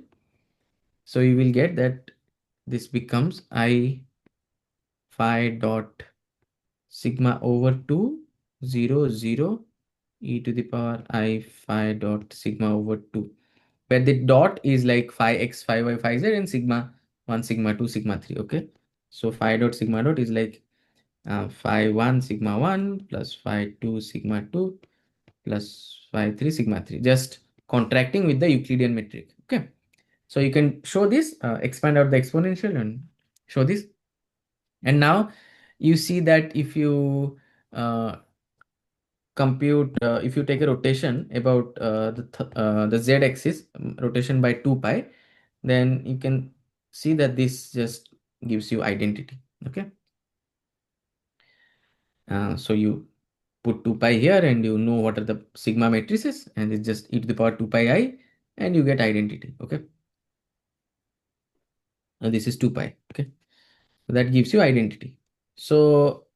So you will get that this becomes I phi dot sigma over 2, 0, 0, e to the power I phi dot sigma over 2, where the dot is like phi x, phi y, phi z, and sigma 1, sigma 2, sigma 3. Okay. So phi dot sigma dot is like phi 1, sigma 1 plus phi 2, sigma 2 plus phi 3, sigma 3, just contracting with the Euclidean metric. Okay. So you can show this, expand out the exponential and show this. And now you see that if you compute, if you take a rotation about the z-axis, rotation by 2 pi, then you can see that this just gives you identity. Okay. So you put 2 pi here and you know what are the sigma matrices, and it's just e to the power 2 pi I, and you get identity. Okay. Now this is 2 pi. Okay. So that gives you identity. So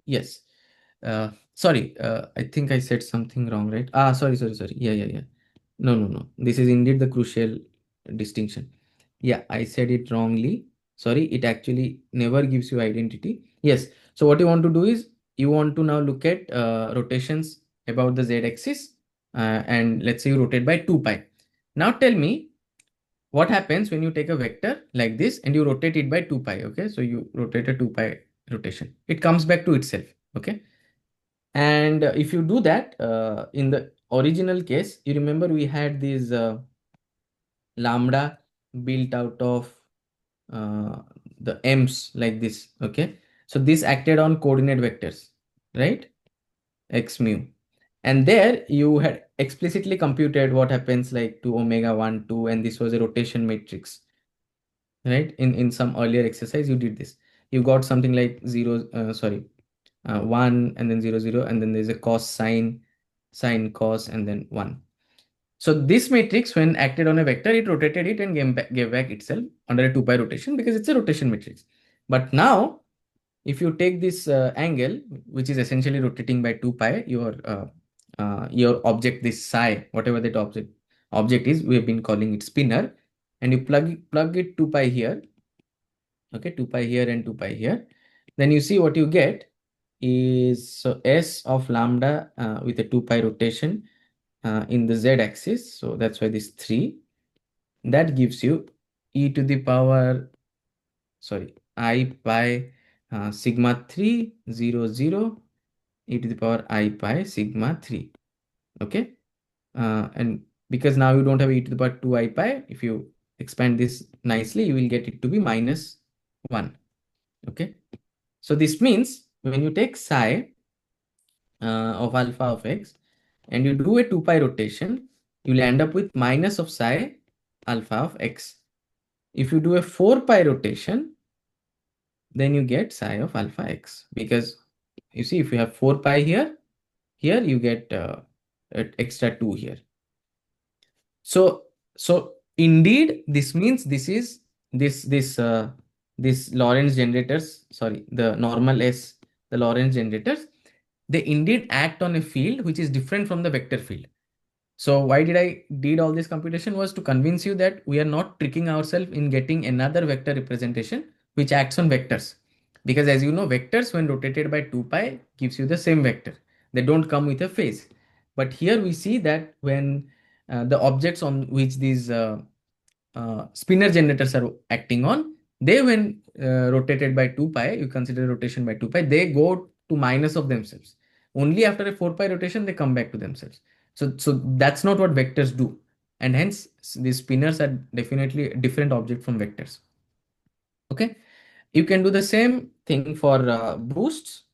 yes. Sorry, I think I said something wrong, right? Sorry. Yeah. No. This is indeed the crucial distinction. Yeah, I said it wrongly. Sorry, it actually never gives you identity. Yes. So what you want to do is you want to now look at rotations about the z-axis, and let's say you rotate by 2 pi. Now tell me what happens when you take a vector like this and you rotate it by 2 pi. Okay, so you rotate a 2 pi rotation. It comes back to itself. Okay. And if you do that in the original case, you remember we had these lambda built out of the m's like this. Okay. So this acted on coordinate vectors, right? X mu. And there you had explicitly computed what happens like to omega 1, 2, and this was a rotation matrix, right? In some earlier exercise, you did this. You got something like 1 and then 0, 0, and then there's a cos sine, cos, and then 1. So this matrix, when acted on a vector, it rotated it and gave back itself under a 2 pi rotation because it's a rotation matrix. But now, if you take this angle, which is essentially rotating by 2 pi, your object, this psi, whatever that object is, we have been calling it spinner, and you plug it 2 pi here. Okay, 2 pi here and 2 pi here. Then you see what you get is, so S of lambda with a 2 pi rotation in the z-axis. So that's why this 3, that gives you e to the power, sorry, I pi sigma 3 0 0 e to the power I pi sigma 3. Okay. And because now you don't have e to the power 2 I pi, if you expand this nicely, you will get it to be minus 1. Okay. So this means when you take psi of alpha of x and you do a 2 pi rotation, you'll end up with minus of psi alpha of x. If you do a 4 pi rotation, then you get psi of alpha x, because you see, if you have 4 pi here, you get extra 2 here. So indeed, this means this is this Lorentz generators, sorry, the normal S, the Lorentz generators, they indeed act on a field which is different from the vector field. So why did I did all this computation was to convince you that we are not tricking ourselves in getting another vector representation which acts on vectors. Because as you know, vectors when rotated by 2 pi gives you the same vector. They don't come with a phase. But here we see that when the objects on which these spinor generators are acting on, they when rotated by 2 pi, you consider rotation by 2 pi, they go to minus of themselves. Only after a 4 pi rotation, they come back to themselves. So that's not what vectors do. And hence, these spinors are definitely a different object from vectors. Okay. You can do the same thing for boosts.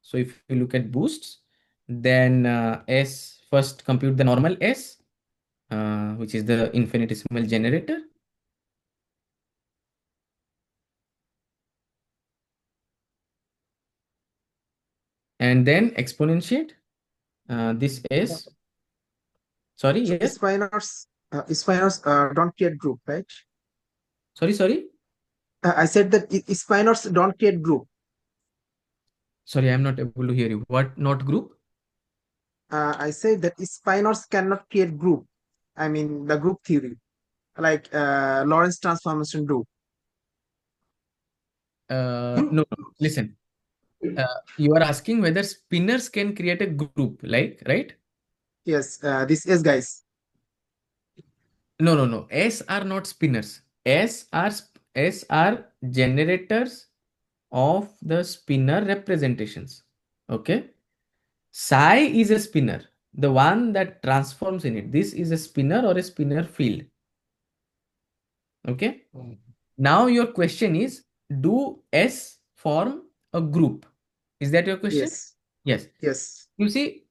So if you look at boosts, then S, first compute the normal S, which is the infinitesimal generator. And then exponentiate this S. Sorry, So yes. spinors don't create group, right? Sorry. I said that spinors don't create group. Sorry, I'm not able to hear you. What, not group? I said that spinors cannot create group. I mean the group theory, like Lorentz transformation group. No, listen. You are asking whether spinors can create a group, like, right? Yes, this S guys. No. S are not spinors. S are generators of the spinor representations. Okay. Psi is a spinor, the one that transforms in it. This is a spinor or a spinor field. Okay. Now your question is, do S form a group? Is that your question? Yes. Yes. Yes. You see,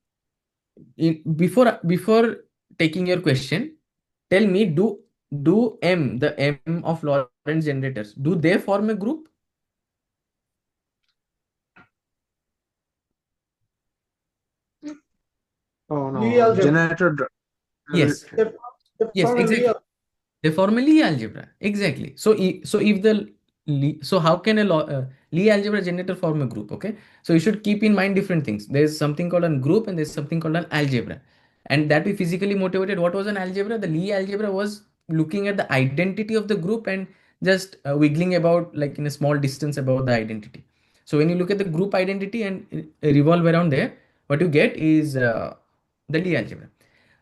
before taking your question, tell me, do M, the M of Lorentz generators, do they form a group? Oh no, Lie algebra. generator. Yes. They Yes, form a Lie exactly. algebra. They form a Lie algebra. Exactly. So if the so how can a Lie algebra generator form a group? Okay. So you should keep in mind different things. There's something called a group and there's something called an algebra. And that we physically motivated. What was an algebra? The Lie algebra was looking at the identity of the group and just wiggling about like in a small distance about the identity. So when you look at the group identity and revolve around there, what you get is the Lie algebra.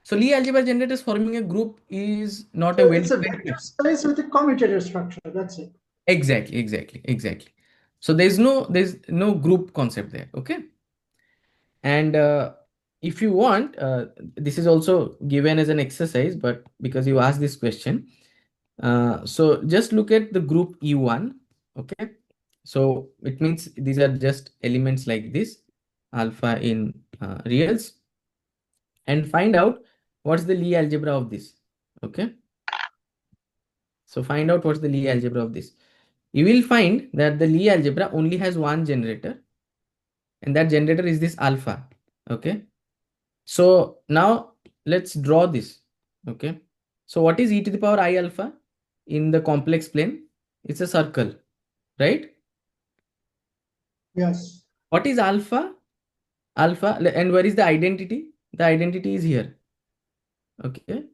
So Lie algebra generators forming a group is not a So well it's a defined vector thing. space with a commutator structure. That's it. Exactly. So there's no group concept there. Okay. And if you want, this is also given as an exercise, but because you asked this question, so just look at the group E1. Okay. So it means these are just elements like this, alpha in reals, and find out what's the Lie algebra of this. Okay. So find out what's the Lie algebra of this. You will find that the Lie algebra only has one generator, and that generator is this alpha. Okay. So now let's draw this. Okay. So what is e to the power I alpha in the complex plane? It's a circle, right? Yes. What is alpha? Alpha, and where is the identity? The identity is here. Okay.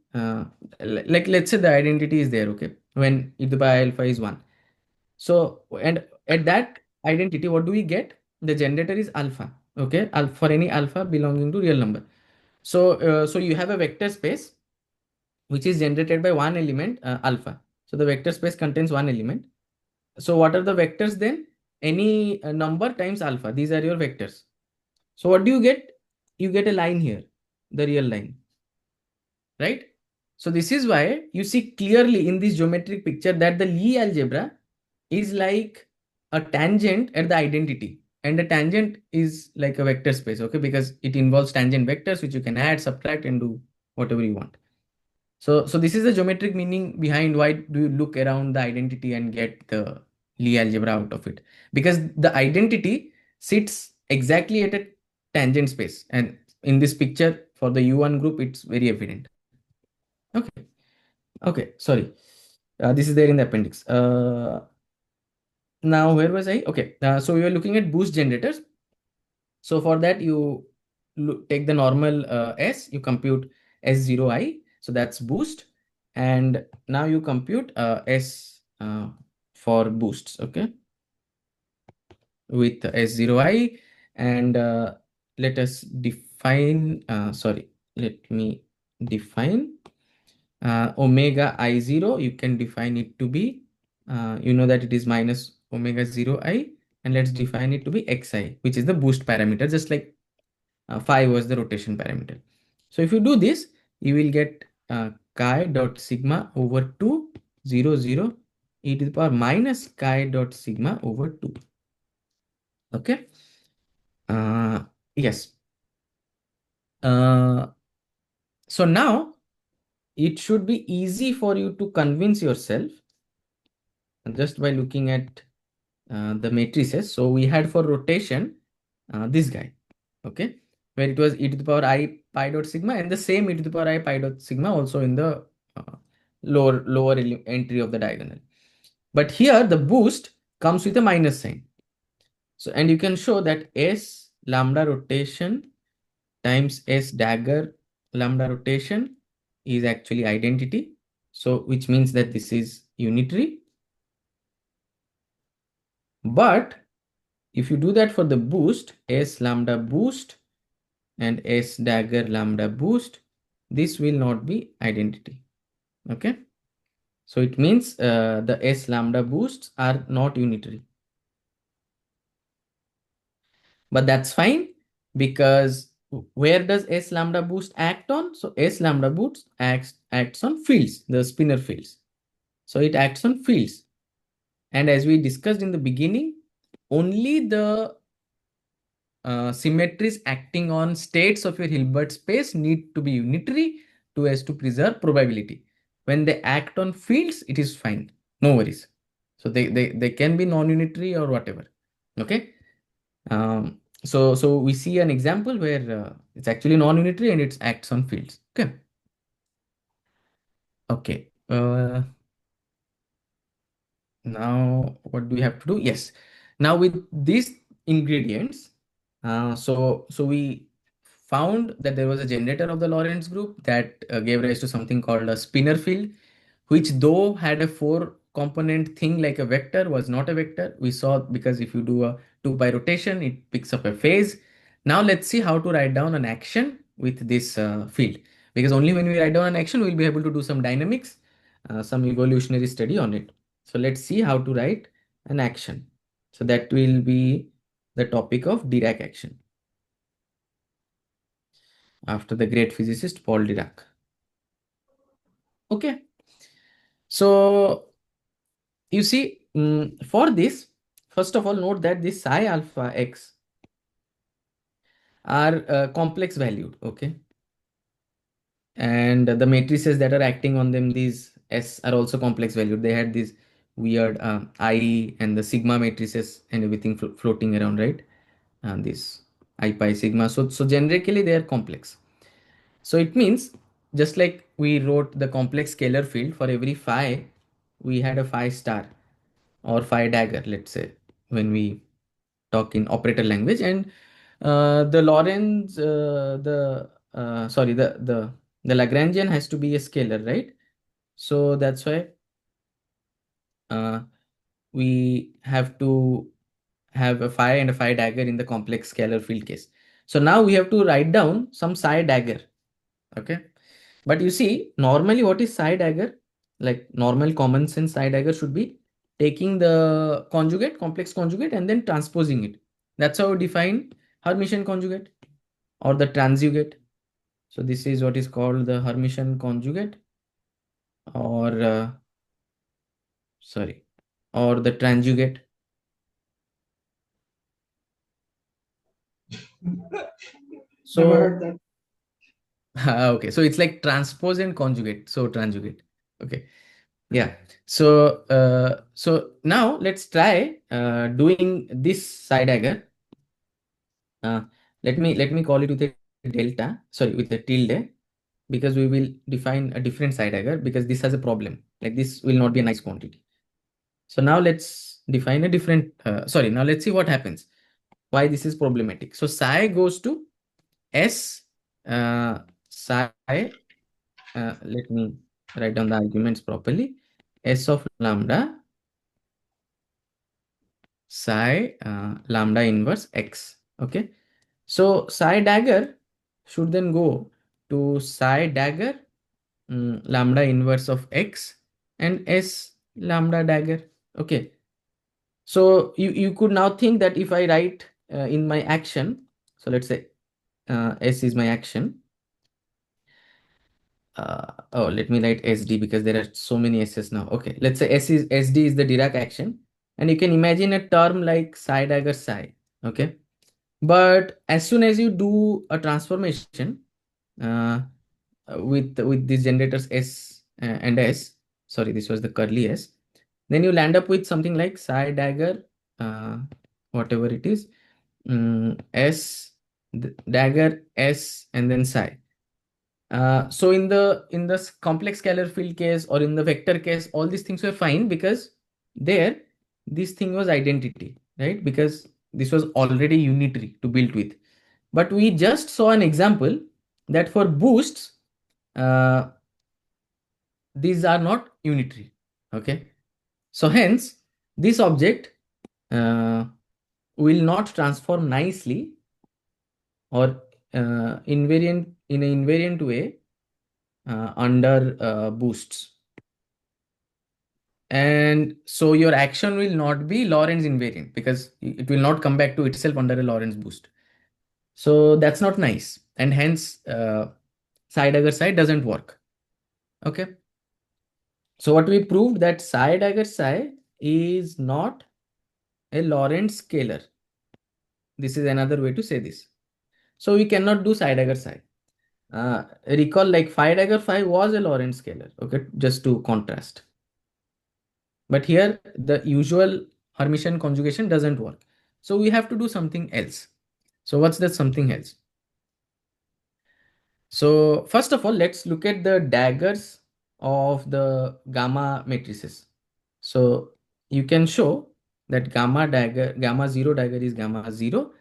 Like let's say the identity is there. Okay. When e to the power alpha is 1. So, and at that identity, what do we get? The generator is alpha. Okay. For any alpha belonging to real number. So, so you have a vector space which is generated by one element, alpha. So the vector space contains one element. So what are the vectors then? Any number times alpha. These are your vectors. So what do you get? You get a line here, the real line, right? So this is why you see clearly in this geometric picture that the Lie algebra is like a tangent at the identity, and the tangent is like a vector space, okay? Because it involves tangent vectors which you can add, subtract, and do whatever you want. So this is the geometric meaning behind why do you look around the identity and get the Lie algebra out of it. Because the identity sits exactly at a tangent space. And in this picture for the U1 group, it's very evident. Okay. Okay. Sorry. This is there in the appendix. Now, where was I? Okay. So we were looking at boost generators. So for that, you take the normal S, you compute S0i. So that's boost. And now you compute S for boosts, okay, with S0i. And let us define, sorry, let me define omega I0. You can define it to be, you know that it is minus omega 0i. And let's define it to be xi, which is the boost parameter, just like phi was the rotation parameter. So if you do this, you will get chi dot sigma over 2, 0, 0, e to the power minus chi dot sigma over 2. Okay. Yes. So now it should be easy for you to convince yourself just by looking at the matrices. So we had for rotation this guy, okay, where it was e to the power I pi dot sigma, and the same e to the power I pi dot sigma also in the lower entry of the diagonal. But here the boost comes with a minus sign. So, and you can show that S lambda rotation times S dagger lambda rotation is actually identity. So, which means that this is unitary. But if you do that for the boost, S lambda boost and S dagger lambda boost, this will not be identity. Okay. So it means the S lambda boosts are not unitary. But that's fine, because where does S lambda boost act on? So S lambda boost acts on fields, the spinor fields. So it acts on fields. And as we discussed in the beginning, only the symmetries acting on states of your Hilbert space need to be unitary to preserve probability. When they act on fields, it is fine. No worries. So they can be non-unitary or whatever. Okay. So we see an example where it's actually non-unitary and it acts on fields. Okay. Okay. Now what do we have to do? Yes. Now with these ingredients, so we found that there was a generator of the Lorentz group that gave rise to something called a spinor field, which though had a 4-component thing like a vector, was not a vector. We saw, because if you do a 2 pi rotation, it picks up a phase. Now let's see how to write down an action with this field, because only when we write down an action, we'll be able to do some dynamics, some evolutionary study on it. So let's see how to write an action. So that will be the topic of Dirac action after the great physicist Paul Dirac. Okay. So you see, for this, first of all, note that this psi alpha x are complex valued, okay? And the matrices that are acting on them, these S, are also complex valued. They had these weird I and the sigma matrices and everything floating around, right? And this I pi sigma. So generically they are complex. So it means, just like we wrote the complex scalar field for every phi, we had a phi star or phi dagger, let's say, when we talk in operator language. And the Lorentz, sorry, the Lagrangian has to be a scalar, right? So that's why we have to have a phi and a phi dagger in the complex scalar field case. So now we have to write down some psi dagger. Okay. But you see, normally what is psi dagger? Like normal common sense psi dagger should be taking the conjugate, complex conjugate, and then transposing it. That's how we define Hermitian conjugate or the transjugate. So this is what is called the Hermitian conjugate, or sorry, or the transjugate. Never So heard that. okay, so it's like transpose and conjugate. So transjugate. Okay, yeah. So now let's try doing this psi dagger. Let me call it with a delta, sorry, with a tilde, because we will define a different psi dagger because this has a problem. Like this will not be a nice quantity. So now let's define a different, sorry, now let's see what happens. Why this is problematic. So psi goes to S, psi, let me write down the arguments properly. S of lambda, psi, lambda inverse X. Okay. So psi dagger should then go to psi dagger, lambda inverse of X, and S lambda dagger. Okay. So you could now think that if I write in my action, so let's say S is my action. Oh, let me write SD because there are so many S's now. Okay, let's say SD is the Dirac action, and you can imagine a term like psi dagger psi. Okay, but as soon as you do a transformation uh, with these generators S and S, sorry, this was the curly S, then you land up with something like psi dagger, whatever it is, S dagger S and then psi. So in the complex scalar field case or in the vector case, all these things were fine because there this thing was identity, right? Because this was already unitary to build with. But we just saw an example that for boosts, uh, these are not unitary. Okay. So hence, this object uh, will not transform nicely or invariant in an invariant way under boosts. And so your action will not be Lorentz invariant because it will not come back to itself under a Lorentz boost. So that's not nice. And hence, psi dagger psi doesn't work. Okay. So what we proved that psi dagger psi is not a Lorentz scalar. This is another way to say this. So we cannot do psi dagger psi. Recall like phi dagger phi was a Lorentz scalar. Okay, just to contrast. But here the usual Hermitian conjugation doesn't work. So we have to do something else. So what's that something else? So first of all, let's look at the daggers of the gamma matrices. So you can show that gamma 0 dagger is gamma 0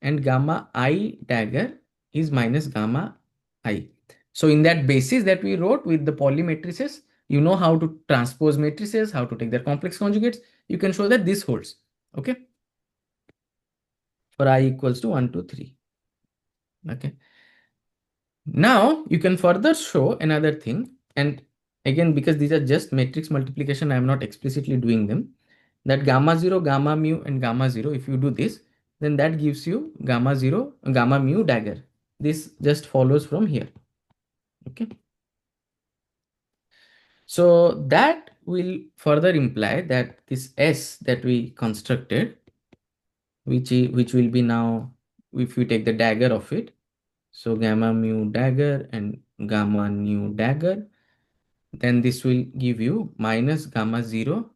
and gamma I dagger is minus gamma I. So in that basis that we wrote with the Pauli matrices, you know how to transpose matrices, how to take their complex conjugates. You can show that this holds. Okay. For I equals to 1, 2, 3. Okay. Now you can further show another thing. And again, because these are just matrix multiplication, I am not explicitly doing them. That gamma 0, gamma mu, and gamma 0, if you do this, then that gives you gamma 0, gamma mu dagger. This just follows from here. Okay. So that will further imply that this S that we constructed, which will be now, if we take the dagger of it, so gamma mu dagger and gamma nu dagger, then this will give you minus gamma 0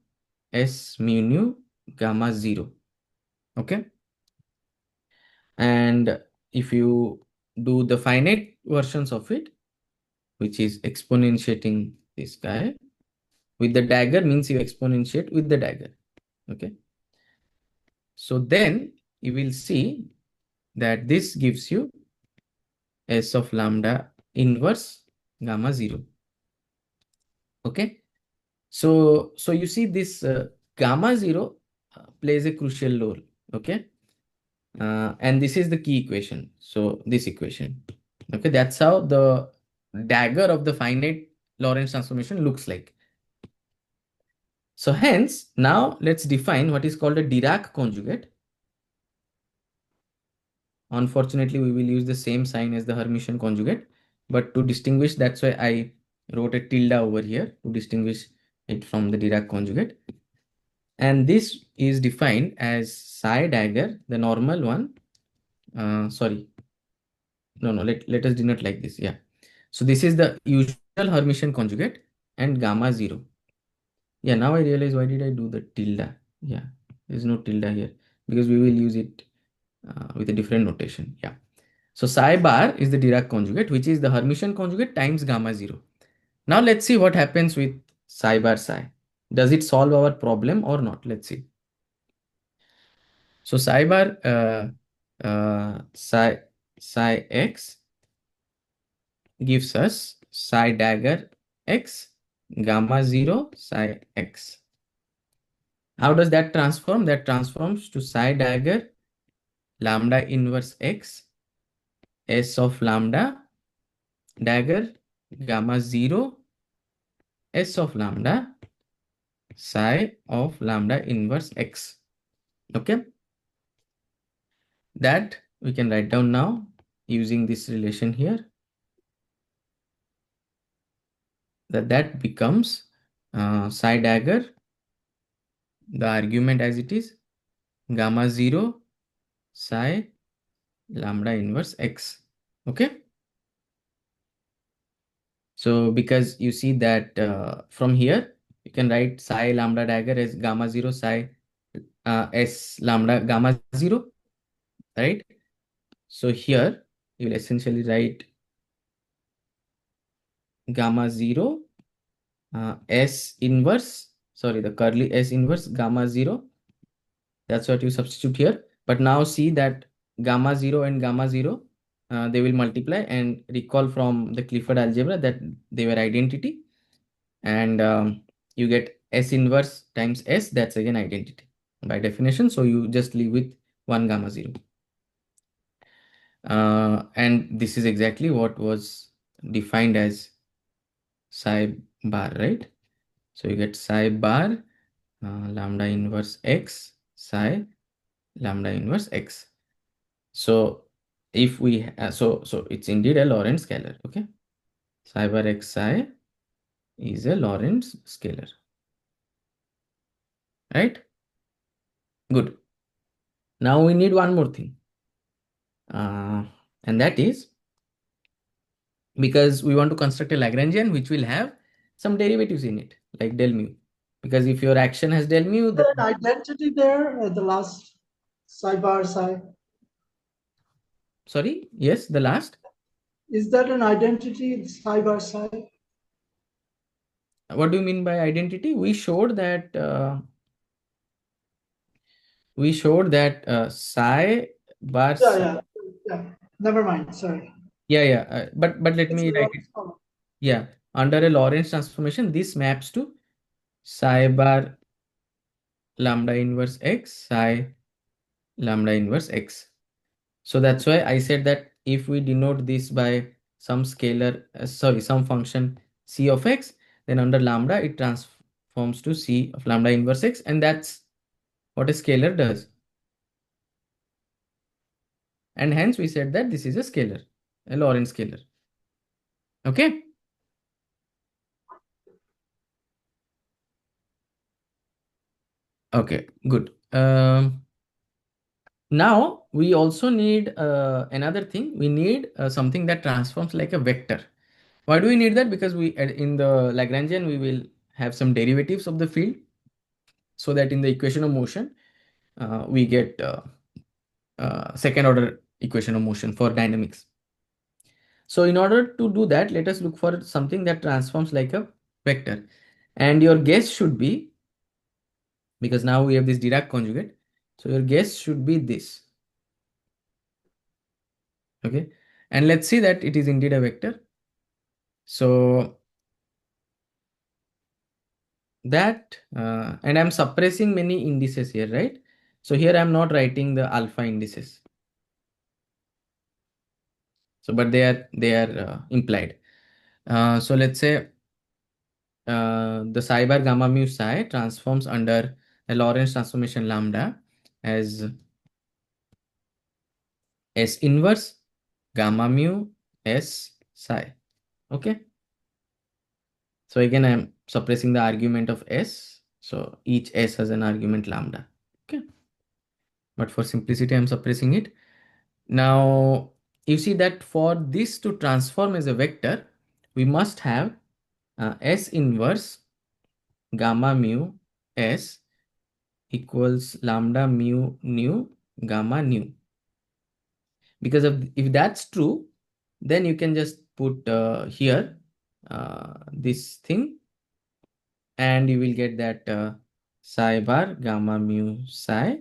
S mu nu gamma 0. Okay. And if you do the finite versions of it, which is exponentiating this guy with the dagger, means you exponentiate with the dagger. Okay. So then you will see that this gives you S of lambda inverse gamma 0. Okay. So you see this gamma 0 plays a crucial role. Okay. And this is the key equation. So this equation. Okay. That's how the dagger of the finite Lorentz transformation looks like. So hence, now let's define what is called a Dirac conjugate. Unfortunately, we will use the same sign as the Hermitian conjugate, but to distinguish, that's why I wrote a tilde over here to distinguish it from the Dirac conjugate. And this is defined as psi dagger, the normal one. Sorry, no, let us denote like this. Yeah. So this is the usual Hermitian conjugate and gamma 0. Yeah, now I realize why did I do the tilde. Yeah, there's no tilde here because we will use it with a different notation. Yeah. So psi bar is the Dirac conjugate, which is the Hermitian conjugate times gamma 0. Now let's see what happens with psi bar psi. Does it solve our problem or not? Let's see. So psi bar psi x gives us psi dagger x gamma 0 psi x. How does that transform? That transforms to psi dagger lambda inverse x s of lambda dagger gamma 0 s of lambda psi of lambda inverse x. Okay, that we can write down now using this relation here, that becomes psi dagger, the argument as it is gamma 0 psi lambda inverse x. Okay, so because you see that from here you can write psi lambda dagger as gamma 0 psi s lambda gamma 0, right? So here you will essentially write gamma 0 s inverse, sorry, the curly s inverse gamma 0. That's what you substitute here. But now see that gamma 0 and gamma 0, they will multiply, and recall from the Clifford algebra that they were identity. And you get s inverse times s, that's again identity by definition. So you just leave with 1 gamma 0. And this is exactly what was defined as psi bar, right? So you get psi bar lambda inverse x psi lambda inverse x. So if we so it's indeed a Lorentz scalar. Okay, psi bar x psi is a Lorentz scalar, right? Good. Now we need one more thing, and that is because we want to construct a Lagrangian which will have some derivatives in it, like del mu. Because if your action has del mu, Is there an identity there at the last psi bar psi? sorry, yes, the last. Is that an identity, psi bar psi? What do you mean by identity? We showed that psi bar Yeah. Never mind. Sorry. but let me write it. Yeah, under a Lorentz transformation, this maps to psi bar lambda inverse x psi lambda inverse x. So that's why I said that if we denote this by some scalar, some function c of x, then under lambda it transforms to c of lambda inverse x, and that's what a scalar does. And hence we said that this is a scalar, a Lorentz scalar. Okay. Okay, good. Now we also need another thing. We need something that transforms like a vector. Why do we need that? Because we in the Lagrangian we will have some derivatives of the field, so that in the equation of motion we get second order equation of motion for dynamics. So in order to do that, let us look for something that transforms like a vector. And your guess should be, because now we have this Dirac conjugate, so your guess should be this. Okay, and let's see that it is indeed a vector. So that and I'm suppressing many indices here, right? So here I'm not writing the alpha indices. So but they are implied. So let's say the psi bar gamma mu psi transforms under a Lorentz transformation lambda as S inverse gamma mu S psi. Okay. So again, I'm suppressing the argument of S. So each S has an argument lambda. Okay. But for simplicity, I'm suppressing it. Now, you see that for this to transform as a vector, we must have S inverse gamma mu S equals lambda mu nu gamma nu. Because if that's true, then you can just put here this thing, and you will get that psi bar gamma mu psi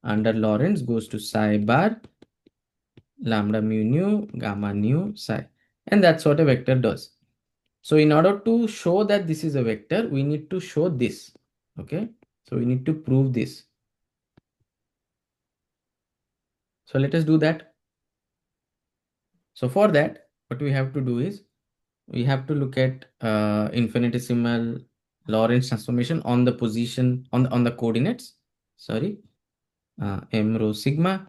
under Lorentz goes to psi bar lambda mu nu gamma nu psi. And that's what a vector does. So in order to show that this is a vector, we need to show this. Okay. So we need to prove this. So let us do that. So for that, what we have to do is we have to look at infinitesimal Lorentz transformation on the position on the coordinates. Sorry, m rho sigma,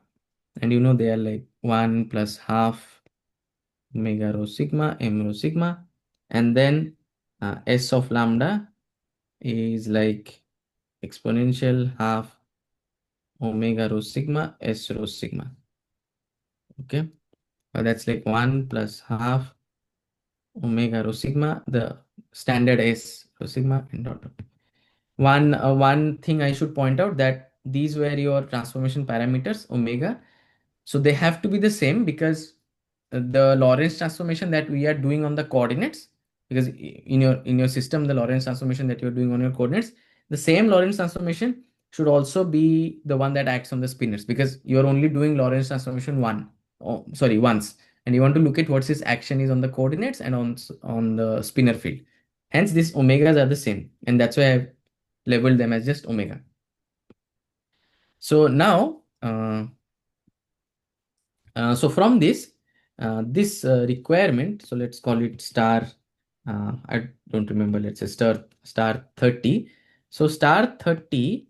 and you know they are like 1 plus half omega rho sigma m rho sigma, and then s of lambda is like exponential half omega rho sigma s rho sigma. Okay, that's like 1 plus half omega rho sigma, the standard s rho sigma, and dot dot. One thing I should point out that these were your transformation parameters omega, so they have to be the same because the Lorentz transformation that we are doing on the coordinates, because in your system the Lorentz transformation that you're doing on your coordinates, the same Lorentz transformation should also be the one that acts on the spinors, because you're only doing Lorentz transformation once, and you want to look at what its action is on the coordinates and on the spinor field. Hence these omegas are the same, and that's why I've labeled them as just omega. So now so from this requirement, so let's call it star, I don't remember, let's say star 30. So star 30,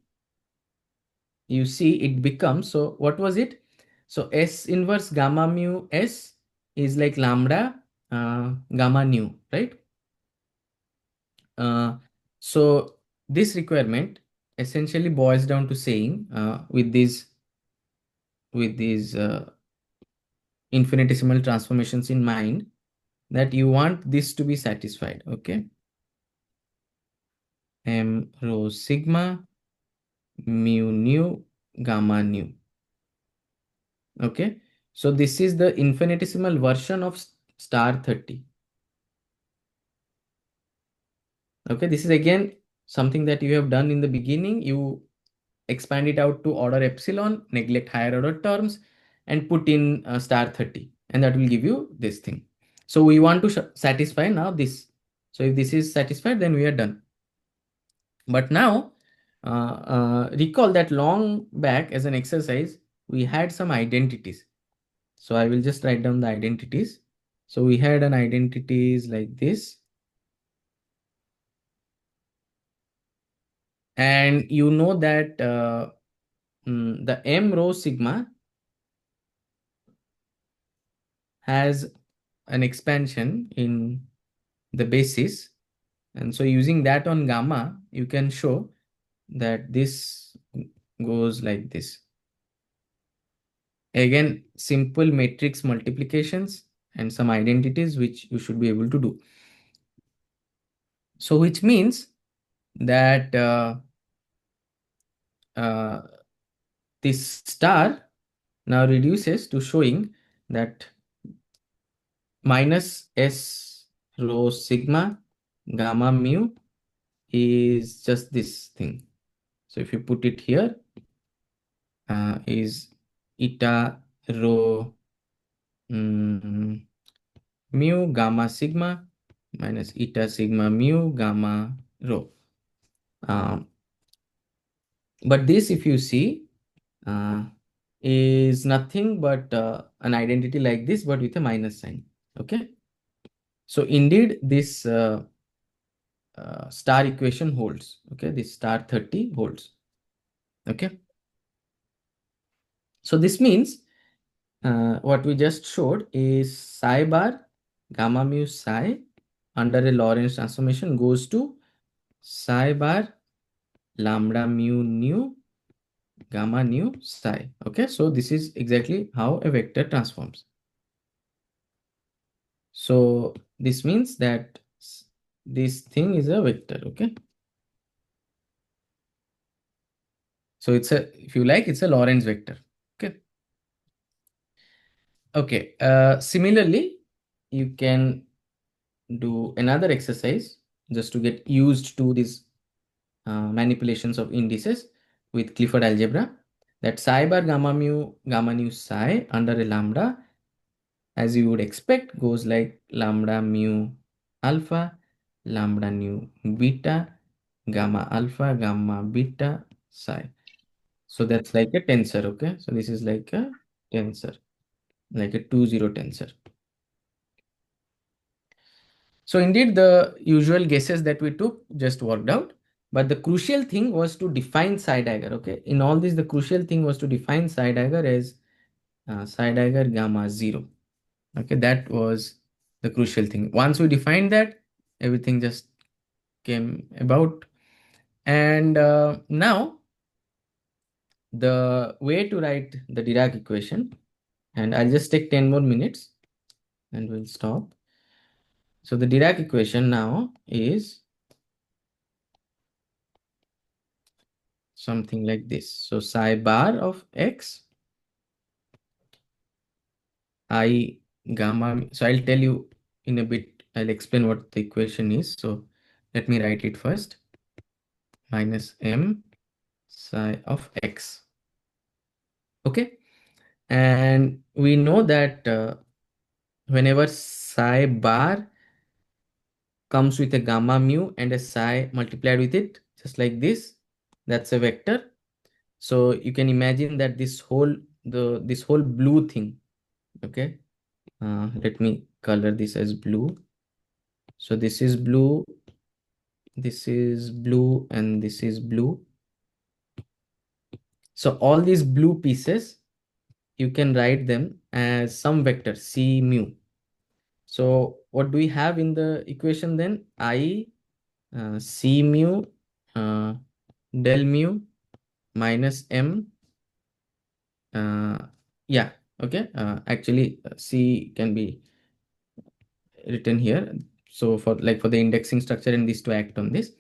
you see it becomes, so what was it? So S inverse gamma mu S is like lambda gamma nu, right? So this requirement essentially boils down to saying with these infinitesimal transformations in mind, that you want this to be satisfied. Okay, m rho sigma mu nu gamma nu. Okay, so this is the infinitesimal version of star 30. Okay, this is again something that you have done in the beginning. You expand it out to order epsilon, neglect higher order terms, and put in star 30, and that will give you this thing. So we want to satisfy now this. So if this is satisfied, then we are done. But now recall that long back as an exercise, we had some identities. So I will just write down the identities. So we had an identities like this. And you know that the m rho sigma has an expansion in the basis. And so using that on gamma, you can show that this goes like this. Again, simple matrix multiplications and some identities which you should be able to do. So which means that this star now reduces to showing that minus S rho sigma gamma mu is just this thing. So if you put it here, is eta rho mu gamma sigma minus eta sigma mu gamma rho. But this, if you see, is nothing but an identity like this, but with a minus sign. Okay. So indeed, this star equation holds. Okay, this star 30 holds. Okay. So this means what we just showed is psi bar gamma mu psi under a Lorentz transformation goes to psi bar lambda mu nu gamma nu psi. Okay, so this is exactly how a vector transforms. So this means that this thing is a vector. Okay, so it's a, if you like, it's a Lorentz vector. Okay. Okay. Similarly, you can do another exercise just to get used to these manipulations of indices with Clifford algebra. That psi bar gamma mu gamma nu psi under a lambda, as you would expect, goes like lambda mu alpha, lambda nu beta, gamma alpha, gamma beta psi. So that's like a tensor. Okay, so this is like a tensor, like a 2-0 tensor. So indeed, the usual guesses that we took just worked out. But the crucial thing was to define psi dagger. Okay, in all this, the crucial thing was to define psi dagger as psi dagger gamma 0. Okay, that was the crucial thing. Once we defined that, everything just came about. And now the way to write the Dirac equation, and I'll just take 10 more minutes and we'll stop. So the Dirac equation now is something like this. So psi bar of x, I gamma. So I'll tell you in a bit, I'll explain what the equation is. So let me write it first. Minus m psi of x. Okay. And we know that whenever psi bar comes with a gamma mu and a psi multiplied with it, just like this, that's a vector. So you can imagine that this whole blue thing, okay, let me color this as blue. So this is blue, and this is blue. So all these blue pieces, you can write them as some vector c mu. So what do we have in the equation then? I c mu del mu minus m. Yeah, okay. Actually, c can be written here. So for the indexing structure and these to act on this.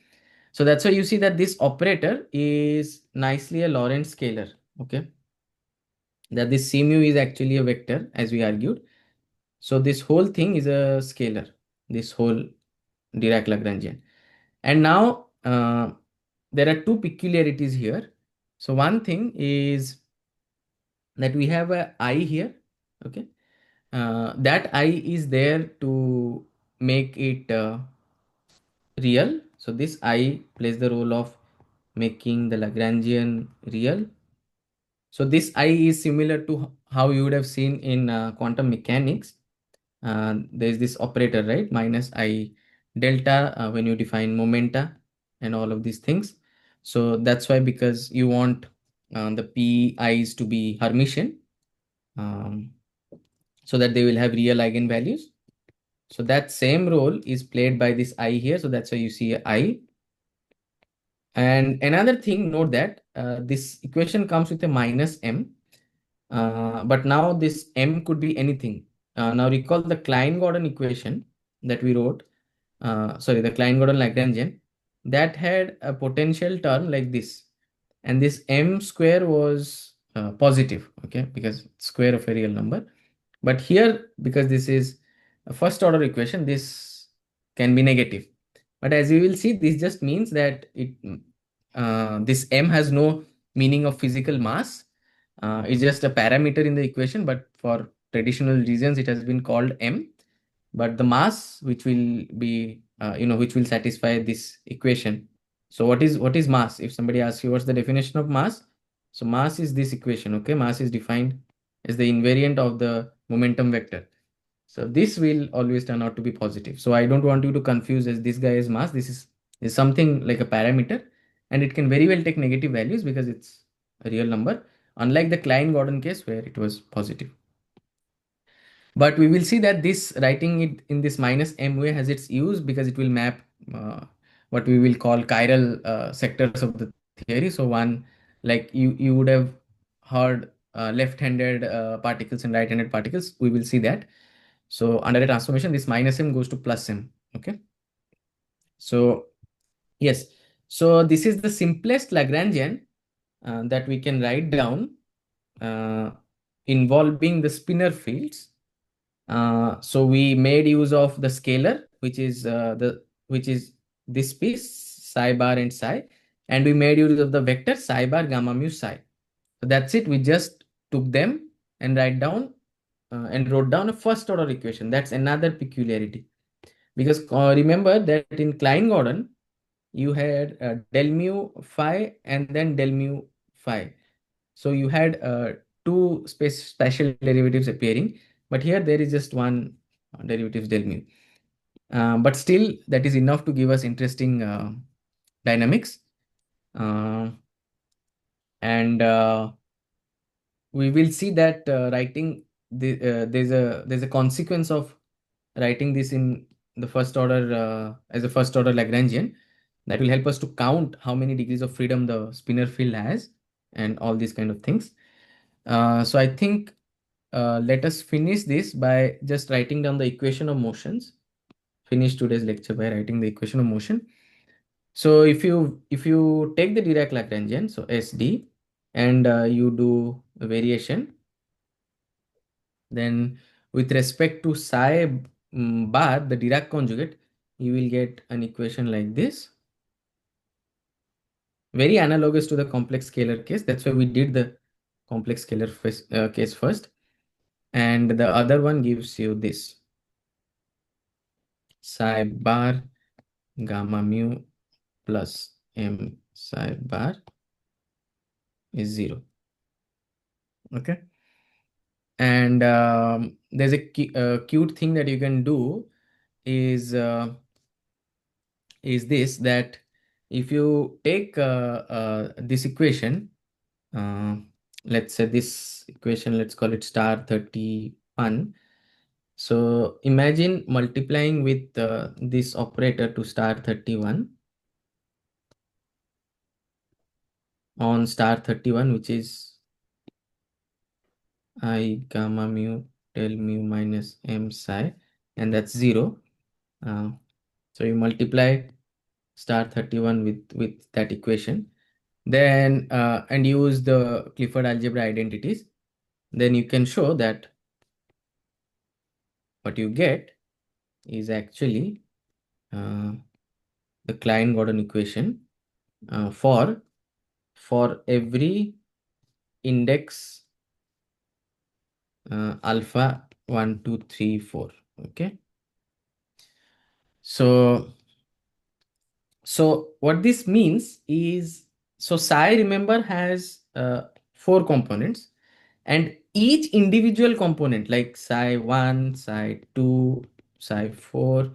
So that's why you see that this operator is nicely a Lorentz scalar. Okay. That this c mu is actually a vector, as we argued. So this whole thing is a scalar, this whole Dirac Lagrangian. And now there are two peculiarities here. So one thing is that we have a I here. Okay. That I is there to make it real. So this I plays the role of making the Lagrangian real. So this I is similar to how you would have seen in quantum mechanics. There's this operator, right? Minus I delta when you define momenta and all of these things. So that's why, because you want the PIs to be Hermitian, so that they will have real eigenvalues. So that same role is played by this I here. So that's why you see I. And another thing, note that this equation comes with a minus m. But now this m could be anything. Now recall the Klein-Gordon equation that we wrote. The Klein-Gordon Lagrangian, that had a potential term like this. And this m square was positive, okay, because square of a real number. But here, because this is a first order equation, this can be negative. But as you will see, this just means that this m has no meaning of physical mass. It's just a parameter in the equation, but for traditional reasons, it has been called m. But the mass, which will be, which will satisfy this equation. So what is mass? If somebody asks you what's the definition of mass, so mass is this equation. Okay, mass is defined as the invariant of the momentum vector. So this will always turn out to be positive. So I don't want you to confuse as this guy is mass. This is something like a parameter, and it can very well take negative values because it's a real number, unlike the Klein-Gordon case where it was positive. But we will see that this writing it in this minus m way has its use because it will map what we will call chiral sectors of the theory. So one, like you would have heard left-handed particles and right-handed particles. We will see that. So under a transformation, this minus m goes to plus m. Okay. So yes. So this is the simplest Lagrangian that we can write down involving the spinor fields. So we made use of the scalar, which is this piece psi bar and psi, and we made use of the vector psi bar gamma mu psi. So that's it. We just took them and wrote down a first order equation. That's another peculiarity, because remember that in Klein-Gordon you had del mu phi and then del mu phi. So you had two spatial derivatives appearing, but here there is just one derivative del mu. But still, that is enough to give us interesting dynamics. And we will see that writing there's a consequence of writing this in the first order as a first order Lagrangian that will help us to count how many degrees of freedom the spinor field has and all these kind of things. So I think let us finish this by just writing down the equation of motions. Finish today's lecture by writing the equation of motion. So if you take the Dirac Lagrangian, so SD, and you do a variation, then with respect to psi bar, the Dirac conjugate, you will get an equation like this. Very analogous to the complex scalar case. That's why we did the complex scalar case first. And the other one gives you this psi bar gamma mu plus m psi bar is 0. Okay. And there's a cute thing that you can do is this, that if you take this equation, let's say this equation, let's call it star 31. So imagine multiplying with this operator to star 31 on star 31, which is I gamma mu del mu minus m psi, and that's 0. So you multiply star 31 with that equation, then and use the Clifford algebra identities, then you can show that what you get is actually the Klein-Gordon equation for every index alpha 1, 2, 3, 4. Okay. So what this means is, so psi, remember, has 4 components, and each individual component like psi 1, psi 2, psi 4,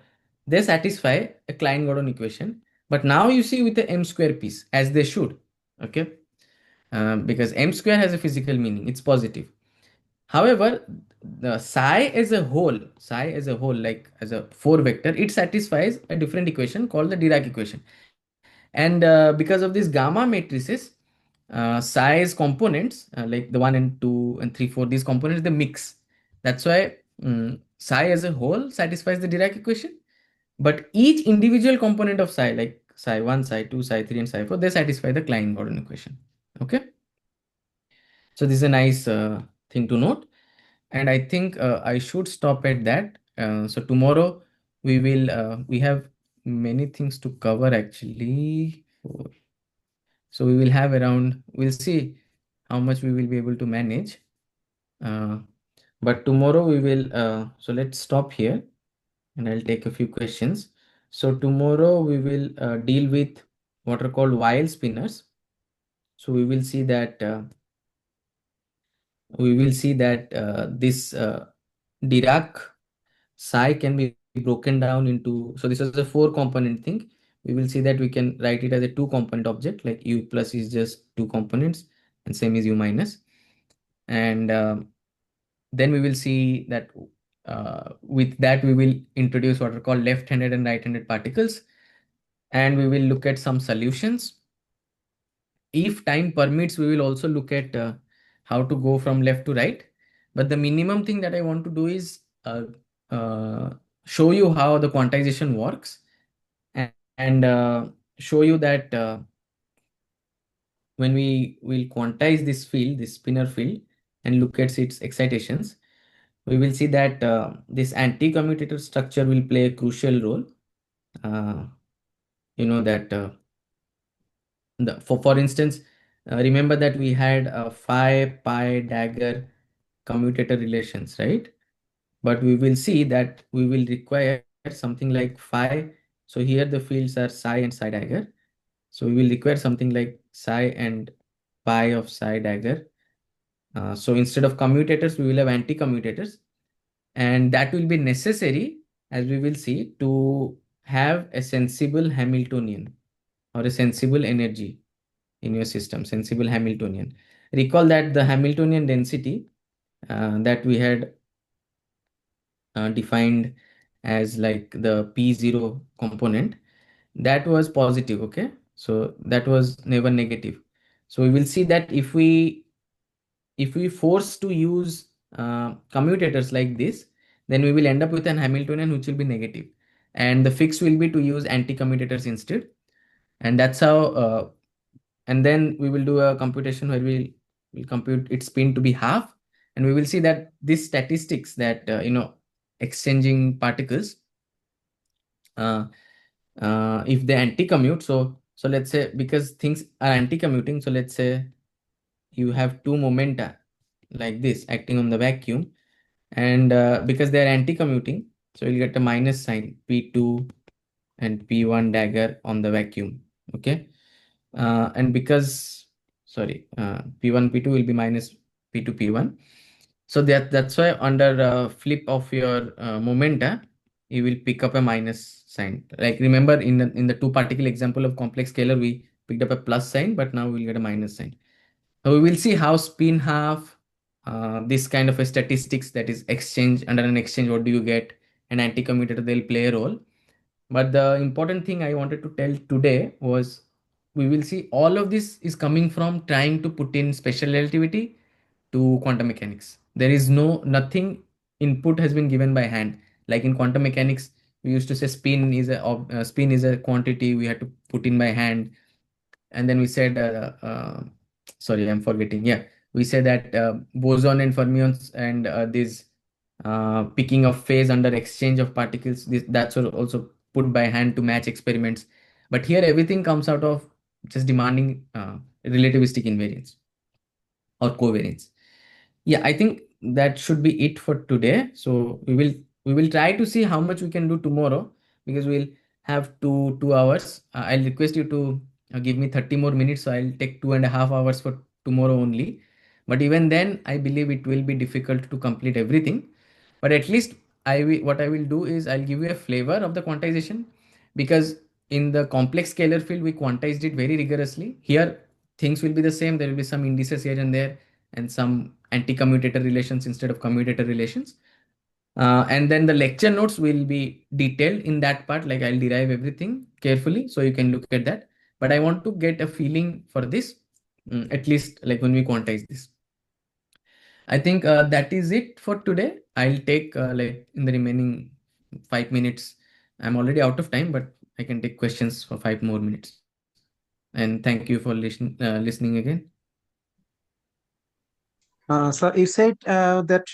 they satisfy a Klein-Gordon equation. But now you see with the m square piece, as they should. Okay. Because m square has a physical meaning, it's positive. However, the psi as a whole, like as a 4 vector, it satisfies a different equation called the Dirac equation. And because of these gamma matrices, psi's components, like the 1 and 2 and 3, 4, these components, they mix. That's why psi as a whole satisfies the Dirac equation. But each individual component of psi, like psi 1, psi 2, psi 3, and psi 4, they satisfy the Klein-Gordon equation. Okay. So this is a nice thing to note. And I think I should stop at that. So tomorrow we have many things to cover actually. So we will have around, we'll see how much we will be able to manage. But tomorrow we will, so let's stop here and I'll take a few questions. So tomorrow we will deal with what are called Weyl spinors. So we will see that this Dirac psi can be broken down into, so this is a 4-component thing. We will see that we can write it as a 2-component object, like u plus is just 2 components and same is u minus. And then we will see that with that we will introduce what are called left-handed and right-handed particles, and we will look at some solutions. If time permits, we will also look at how to go from left to right. But the minimum thing that I want to do is show you how the quantization works, and show you that when we will quantize this field, this spinor field, and look at its excitations, we will see that this anti-commutator structure will play a crucial role. You know that for instance, remember that we had phi, pi, dagger, commutator relations, right? But we will see that we will require something like phi. So here the fields are psi and psi dagger. So we will require something like psi and pi of psi dagger. So instead of commutators, we will have anti-commutators. And that will be necessary, as we will see, to have a sensible Hamiltonian or a sensible energy in your system, sensible Hamiltonian. Recall that the Hamiltonian density that we had defined as like the P0 component, that was positive, okay? So that was never negative. So we will see that if we force to use commutators like this, then we will end up with an Hamiltonian which will be negative. And the fix will be to use anti-commutators instead. And that's how, and then we will do a computation where we'll compute its spin to be half. And we will see that these statistics that, exchanging particles, if they anti-commute, so let's say because things are anti-commuting, so let's say you have two momenta like this acting on the vacuum, and because they are anti-commuting, so you'll get a minus sign P2 and P1 dagger on the vacuum, okay? And because, sorry, P1, P2 will be minus P2, P1. So that's why under flip of your momenta, you will pick up a minus sign. Like remember in the two particle example of complex scalar, we picked up a plus sign, but now we'll get a minus sign. So we will see how spin half, this kind of a statistics, that is exchange, under an exchange, what do you get? An anti-commutator, they'll play a role. But the important thing I wanted to tell today was we will see all of this is coming from trying to put in special relativity to quantum mechanics. There is nothing input has been given by hand. Like in quantum mechanics, we used to say spin is a quantity we had to put in by hand. And then we said, sorry, I'm forgetting. Yeah, we said that boson and fermions and this picking of phase under exchange of particles, that's also put by hand to match experiments. But here everything comes out of just demanding relativistic invariance or covariance. Yeah, I think that should be it for today. So we will try to see how much we can do tomorrow, because we'll have 2 hours. I'll request you to give me 30 more minutes, so I'll take 2.5 hours for tomorrow only. But even then, I believe it will be difficult to complete everything. But at least what I will do is I'll give you a flavor of the quantization, because in the complex scalar field we quantized it very rigorously. Here things will be the same. There will be some indices here and there, and some anti-commutator relations instead of commutator relations. And then the lecture notes will be detailed in that part. Like I'll derive everything carefully so you can look at that. But I want to get a feeling for this, at least like when we quantize this. I think that is it for today. I'll take like in the remaining 5 minutes. I'm already out of time, but I can take questions for 5 more minutes. And thank you for listening again. So you said that